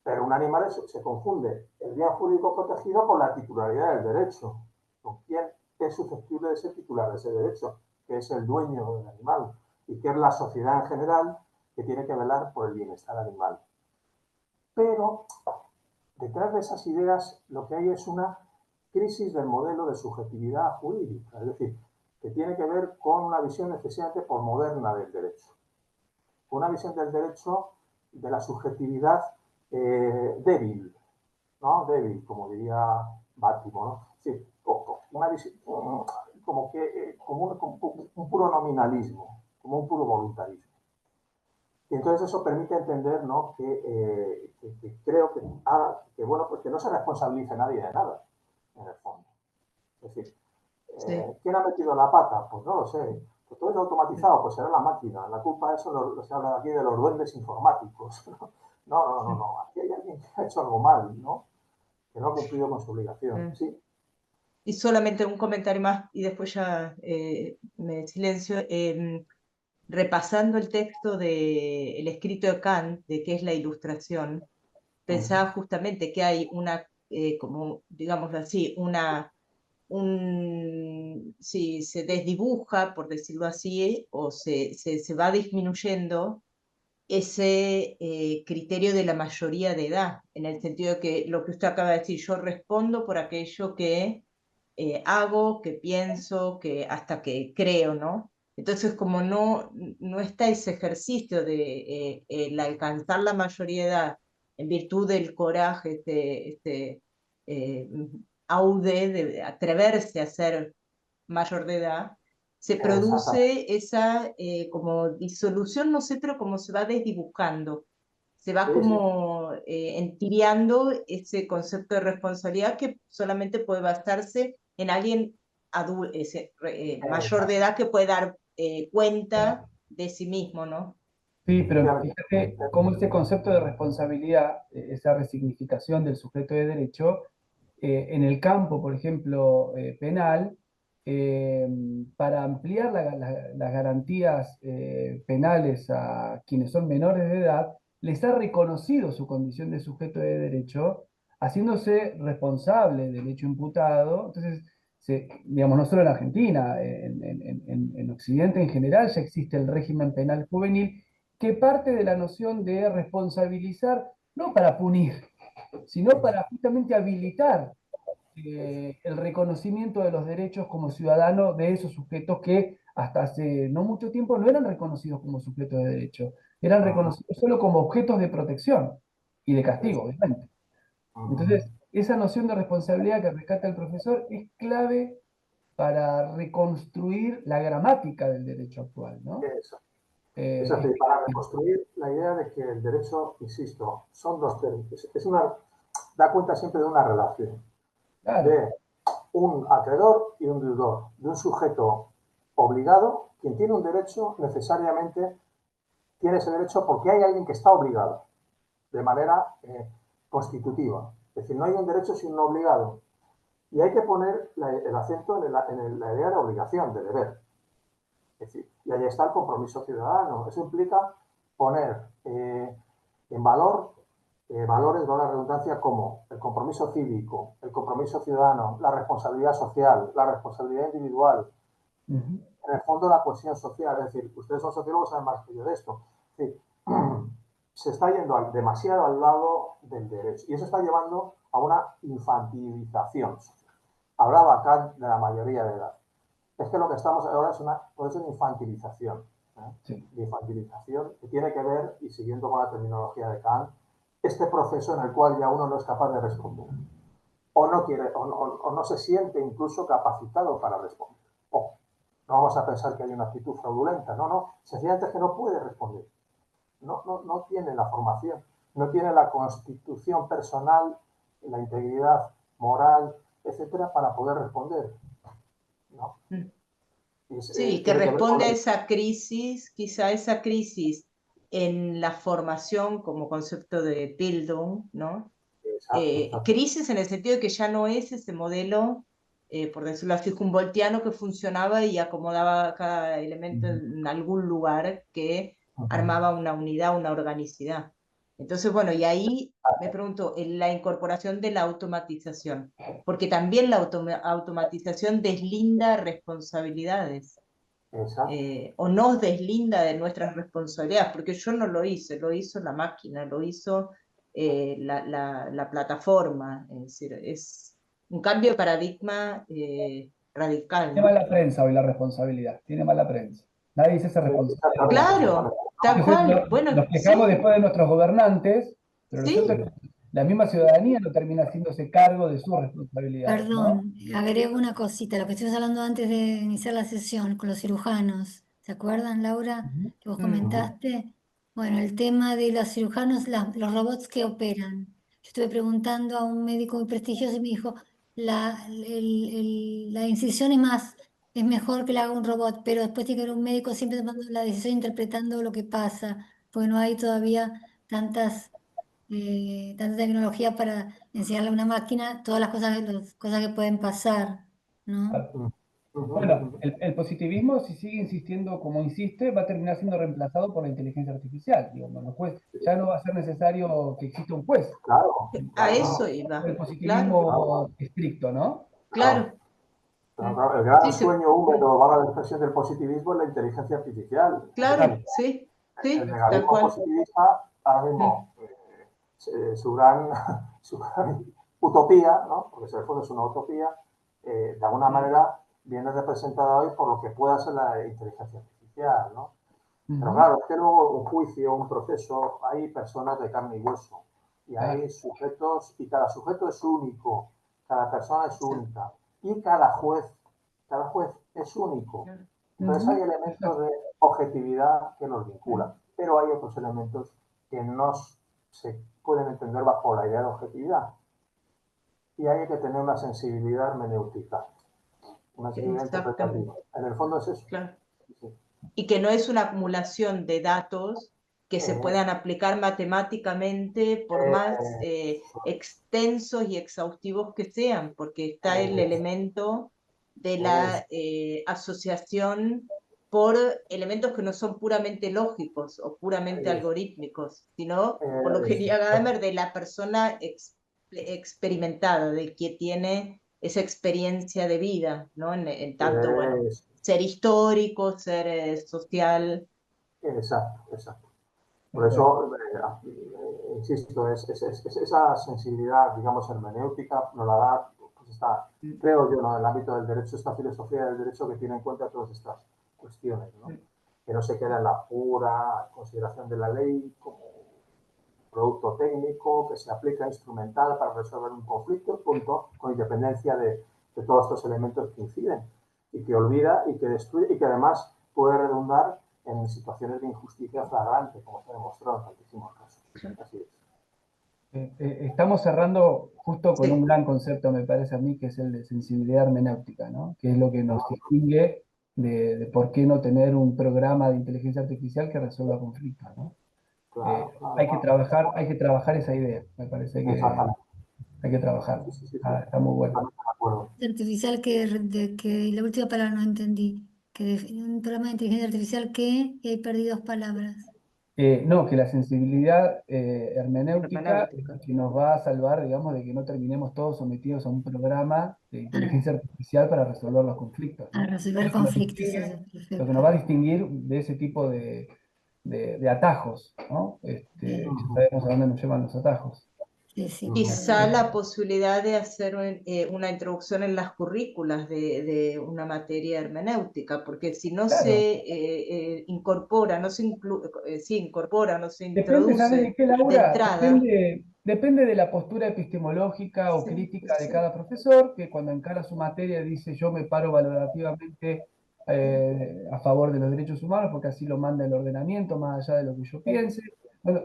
pero un animal se confunde el bien jurídico protegido con la titularidad del derecho. ¿Con quién es susceptible de ser titular de ese derecho? Que es el dueño del animal y que es la sociedad en general que tiene que velar por el bienestar animal. Pero detrás de esas ideas lo que hay es una crisis del modelo de subjetividad jurídica, es decir, que tiene que ver con una visión excesivamente posmoderna del derecho. Una visión del derecho de la subjetividad débil, ¿no? Débil, como diría Bátimo, ¿no? Sí, una visión como un puro nominalismo, como un puro voluntarismo. Y entonces eso permite entender, ¿no? que creo bueno, pues que no se responsabilice nadie de nada, en el fondo. Es decir, Sí. ¿quién ha metido la pata? Pues no lo sé. Pues todo es automatizado, pues será la máquina. La culpa de eso se habla aquí de los duendes informáticos. No. Aquí hay alguien que ha hecho algo mal, ¿no? Que no ha cumplido con su obligación. Sí. Y solamente un comentario más y después ya me silencio. Repasando el texto del escrito de Kant, de qué es la ilustración, pensaba justamente que hay una, como digámoslo así, si se desdibuja, por decirlo así, o se va disminuyendo ese criterio de la mayoría de edad, en el sentido de que lo que usted acaba de decir, yo respondo por aquello que hago, que pienso, que hasta que creo, ¿no? Entonces, como no está ese ejercicio de el alcanzar la mayoría de edad en virtud del coraje, eh, aude de atreverse a ser mayor de edad, se produce esa como disolución, no sé, pero como se va desdibujando, se va Sí, sí. como entibiando ese concepto de responsabilidad que solamente puede basarse en alguien mayor de edad que puede dar cuenta de sí mismo, ¿no? Sí, pero Efectivamente. fíjate cómo ese concepto de responsabilidad, esa resignificación del sujeto de derecho, en el campo, por ejemplo, penal, eh, para ampliar las garantías penales a quienes son menores de edad, les ha reconocido su condición de sujeto de derecho, haciéndose responsable del hecho imputado. Entonces, digamos, no solo en Argentina, en Occidente en general ya existe el régimen penal juvenil que parte de la noción de responsabilizar, no para punir, sino para justamente habilitar el reconocimiento de los derechos como ciudadano de esos sujetos que hasta hace no mucho tiempo no eran reconocidos como sujetos de derecho, eran reconocidos solo como objetos de protección y de castigo, obviamente. Entonces, esa noción de responsabilidad que rescata el profesor es clave para reconstruir la gramática del derecho actual, ¿no? Eso. Es decir, Es para reconstruir la idea de que el derecho, insisto, son dos términos. Da cuenta siempre de una relación, claro, de un acreedor y un deudor, de un sujeto obligado. Quien tiene un derecho necesariamente tiene ese derecho porque hay alguien que está obligado de manera constitutiva. Es decir, no hay un derecho sin un obligado. Y hay que poner el acento en la idea de obligación, de deber. Es decir, y ahí está el compromiso ciudadano. Eso implica poner en valor valores, de la redundancia, como el compromiso cívico, el compromiso ciudadano, la responsabilidad social, la responsabilidad individual, ujú, en el fondo la cohesión social. Es decir, ustedes son sociólogos, saben más que yo de esto. Es decir, se está yendo demasiado al lado del derecho y eso está llevando a una infantilización. Hablaba acá de la mayoría de edad. Es que lo que estamos ahora es una infantilización. sí. De infantilización que tiene que ver, y siguiendo con la terminología de Kant, este proceso en el cual ya uno no es capaz de responder. o no quiere, o no se siente incluso capacitado para responder. No vamos a pensar que hay una actitud fraudulenta, no, sencillamente es que no puede responder. No tiene la formación, no tiene la constitución personal, la integridad moral, etcétera, para poder responder, ¿no? Sí, que responde a esa crisis, quizá esa crisis en la formación como concepto de Bildung, ¿no? Exacto. Crisis en el sentido de que ya no es ese modelo, por decirlo así, humboldtiano que funcionaba y acomodaba cada elemento en algún lugar que armaba una unidad, una organicidad. Entonces, bueno, y ahí me pregunto, en la incorporación de la automatización, porque también la automatización deslinda responsabilidades. O nos deslinda de nuestras responsabilidades, porque yo no lo hice, lo hizo la máquina, lo hizo la plataforma, es decir, es un cambio de paradigma radical, Tiene ¿no? mala prensa hoy la responsabilidad, tiene mala prensa. Nadie dice esa responsabilidad. Claro, tal cual. Bueno, Nos quejamos sí, después de nuestros gobernantes, pero lo cierto es que la misma ciudadanía no termina haciéndose cargo de sus responsabilidades, ¿no? Perdón, agrego una cosita, lo que estuvimos hablando antes de iniciar la sesión con los cirujanos. ¿Se acuerdan, Laura, que vos comentaste? Bueno, el tema de los cirujanos, los robots que operan. Yo estuve preguntando a un médico muy prestigioso y me dijo, la incisión es mejor que la haga un robot, pero después tiene que haber un médico siempre tomando la decisión, interpretando lo que pasa, porque no hay todavía tanta tecnología para enseñarle a una máquina todas las cosas que pueden pasar, ¿no? Bueno, el positivismo, si sigue insistiendo como insiste, va a terminar siendo reemplazado por la inteligencia artificial. Digo, bueno, ya no va a ser necesario que exista un juez. Claro. A eso iba, El claro, positivismo estricto, ¿no? claro. El gran Sí, sueño húmedo, valga la expresión del positivismo, es la inteligencia artificial. claro, sí, El tal legalismo cual. positivista, ahora mismo, su gran utopía, ¿no? Porque en el fondo es una utopía, de alguna manera viene representada hoy por lo que pueda ser la inteligencia artificial, ¿no? Pero claro, es que luego un juicio, un proceso, hay personas de carne y hueso, y hay sujetos, y cada sujeto es único, cada persona es única, y cada juez es único. Entonces hay elementos de objetividad que nos vinculan, pero hay otros elementos que no se pueden entender bajo la idea de objetividad. Y hay que tener una sensibilidad hermenéutica, una sensibilidad interpretativa. En el fondo es eso. Claro. Sí. Y que no es una acumulación de datos que se puedan aplicar matemáticamente por más extensos y exhaustivos que sean, porque está el elemento de la asociación por elementos que no son puramente lógicos o puramente algorítmicos, sino, por lo que diría Gadamer, de la persona experimentada, de quien tiene esa experiencia de vida, ¿no? En tanto, bueno, ser histórico, ser social. Exacto. Por eso, insisto, esa sensibilidad, digamos, hermenéutica nos la da, pues está, creo yo, ¿no? En el ámbito del derecho, esta filosofía del derecho que tiene en cuenta todas estas cuestiones, ¿no? Que no se queda en la pura consideración de la ley como producto técnico que se aplica instrumental para resolver un conflicto, punto, con independencia de todos estos elementos que inciden y que olvida y que destruye y que además puede redundar en situaciones de injusticia flagrante, como se ha demostrado en tantísimos casos. Así es. Estamos cerrando justo con un gran concepto, me parece a mí, que es el de sensibilidad hermenéutica, ¿no? Que es lo que nos distingue de por qué no tener un programa de inteligencia artificial que resuelva conflictos, ¿no? Hay que trabajar esa idea, me parece que hay que trabajar. Está muy bueno. Artificial que la última palabra no entendí, un programa de inteligencia artificial que he perdido 2 palabras. No, que la sensibilidad hermenéutica que nos va a salvar, digamos, de que no terminemos todos sometidos a un programa de inteligencia artificial para resolver los conflictos, ¿no? Para resolver conflictos, eso es perfecto. Lo que nos va a distinguir de ese tipo de atajos, ¿no? Ya sabemos a dónde nos llevan los atajos. Sí, quizá la posibilidad de hacer una introducción en las currículas de una materia hermenéutica, porque si no se incorpora, no se introduce Depende, ¿sabes de qué, Laura? de entrada. Depende de la postura epistemológica o Sí, crítica de sí. cada profesor, que cuando encara su materia dice yo me paro valorativamente a favor de los derechos humanos porque así lo manda el ordenamiento, más allá de lo que yo piense. Bueno,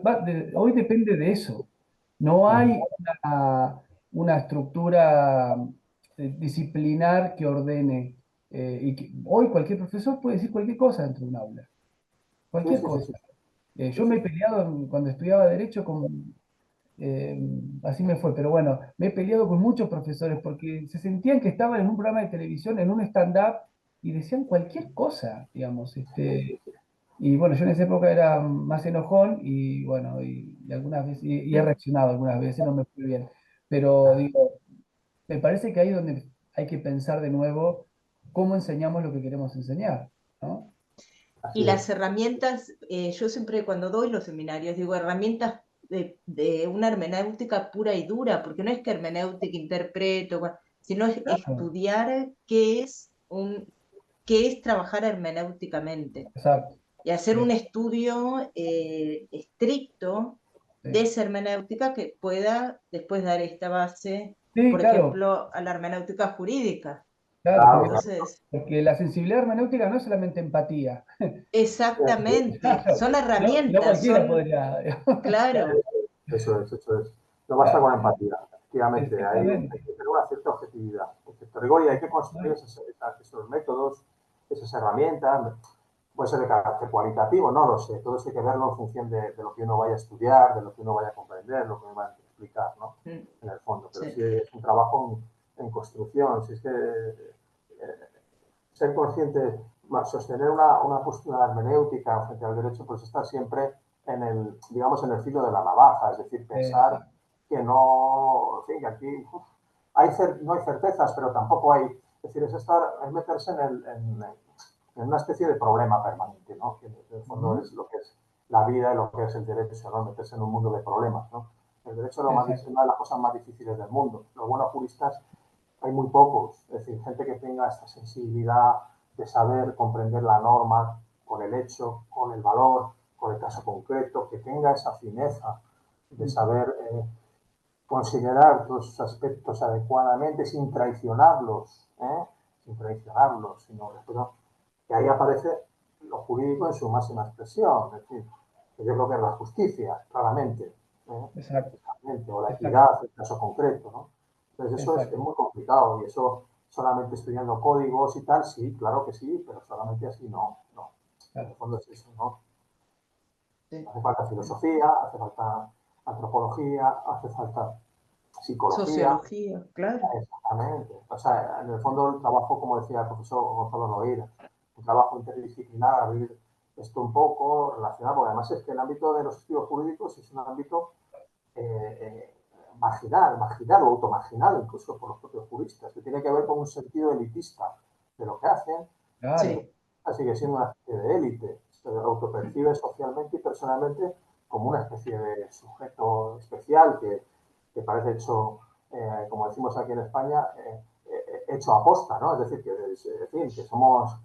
hoy depende de eso. No hay una estructura disciplinar que ordene. Hoy cualquier profesor puede decir cualquier cosa dentro de un aula. Sí, Cualquier sí, sí, cosa. sí. Yo me he peleado cuando estudiaba Derecho eh, así me fue, pero bueno, me he peleado con muchos profesores porque se sentían que estaban en un programa de televisión, en un stand-up, y decían cualquier cosa, digamos. Y bueno, yo en esa época era más enojón y bueno, y algunas veces, y he reaccionado algunas veces, no me fue bien. Pero digo, me parece que ahí es donde hay que pensar de nuevo cómo enseñamos lo que queremos enseñar, ¿no? Y Así las es. herramientas, yo siempre cuando doy los seminarios digo herramientas de una hermenéutica pura y dura, porque no es que hermenéutica interpreto, sino es Claro, estudiar qué es trabajar hermenéuticamente exacto. y hacer Sí, un estudio estricto de sí. esa hermenéutica que pueda después dar esta base, Sí, por claro, ejemplo, a la hermenéutica jurídica. claro, Claro, claro. Entonces, porque la sensibilidad hermenéutica no es solamente empatía. exactamente, Claro, son si no herramientas, cualquiera son, podría. claro. Eso es, eso es. No basta Claro, con empatía, efectivamente. Hay exactamente. que tener una cierta objetividad, un cierto rigor y hay que construir esos métodos, esas herramientas. Puede ser de carácter cualitativo, no lo sé. Todo eso hay que verlo en función de lo que uno vaya a estudiar, de lo que uno vaya a comprender, lo que uno vaya a explicar, ¿no? Mm, En el fondo. Pero sí. sí es un trabajo en construcción. Si es que ser consciente, sostener una postura hermenéutica frente al derecho, pues está siempre en el, digamos, en el filo de la navaja, es decir, pensar Exacto. que no, en fin, que aquí hay no hay certezas, pero tampoco hay, es decir, es meterse en una especie de problema permanente, ¿no? Que en el fondo Ujú, es lo que es la vida y lo que es el derecho, ¿no? Meterse en un mundo de problemas, ¿no? El derecho es exacto. una de las cosas más difíciles del mundo. Los buenos juristas hay muy pocos, es decir, gente que tenga esta sensibilidad de saber comprender la norma con el hecho, con el valor, con el caso concreto, que tenga esa fineza de saber considerar todos sus aspectos adecuadamente sin traicionarlos, sino que ahí aparece lo jurídico en su máxima expresión, es decir, que yo creo que es la justicia, claramente, Exacto. o la Exacto. equidad en el caso concreto, ¿no? Entonces eso es Exacto. muy complicado y eso solamente estudiando códigos y tal, sí, claro que sí, pero solamente así no, no. En el Claro. fondo es eso, ¿no? Sí. Hace falta filosofía, hace falta antropología, hace falta psicología, Sociología, claro. exactamente. O sea, en el fondo el trabajo, como decía el profesor Gonzalo Nogueira, un trabajo interdisciplinar, abrir esto un poco relacionado, porque además es que el ámbito de los estudios jurídicos es un ámbito marginal o automarginado incluso por los propios juristas, que tiene que ver con un sentido elitista de lo que hacen. El Claro. Sí, jurista sigue siendo una especie de élite, se autopercibe socialmente y personalmente como una especie de sujeto especial que parece hecho, como decimos aquí en España, hecho a posta, ¿no? Es decir, que somos,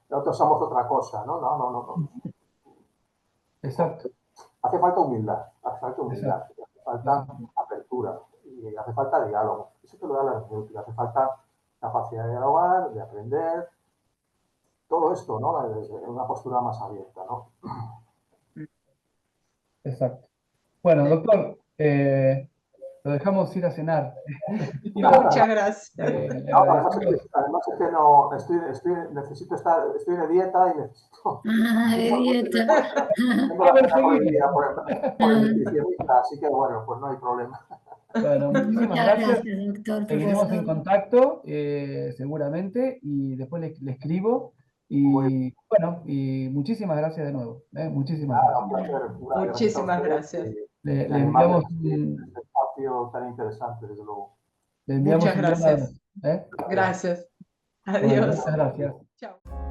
nosotros somos otra cosa, ¿no? No, no, no, no. Exacto. Hace falta humildad, Exacto. hace falta Exacto. apertura y hace falta diálogo. Eso te lo da la hermenéutica, hace falta capacidad de dialogar, de aprender, todo esto, ¿no? Desde una postura más abierta, ¿no? Exacto. Bueno, sí. doctor, lo dejamos ir a cenar. Muchas gracias. Le No, agradecemos. además es que no, necesito estar, estoy de dieta y necesito, Ah, de dieta. tengo A la ver, cena seguimos. prohibida por el nutricionista, así que bueno, pues no hay problema. Bueno, muchísimas Muchas gracias. gracias, doctor, Seguiremos en profesor. contacto, seguramente, y después le escribo. Muy Y bueno, y muchísimas gracias de nuevo. Muchísimas nada, gracias. un placer, gracias a Muchísimas ustedes gracias. y Le animarles enviamos a seguir en este espacio tan interesante, desde luego. le enviamos Muchas un gran gracias. abrazo. ¿Eh? Gracias. Gracias. Bueno, Adiós. muchas gracias. Chao.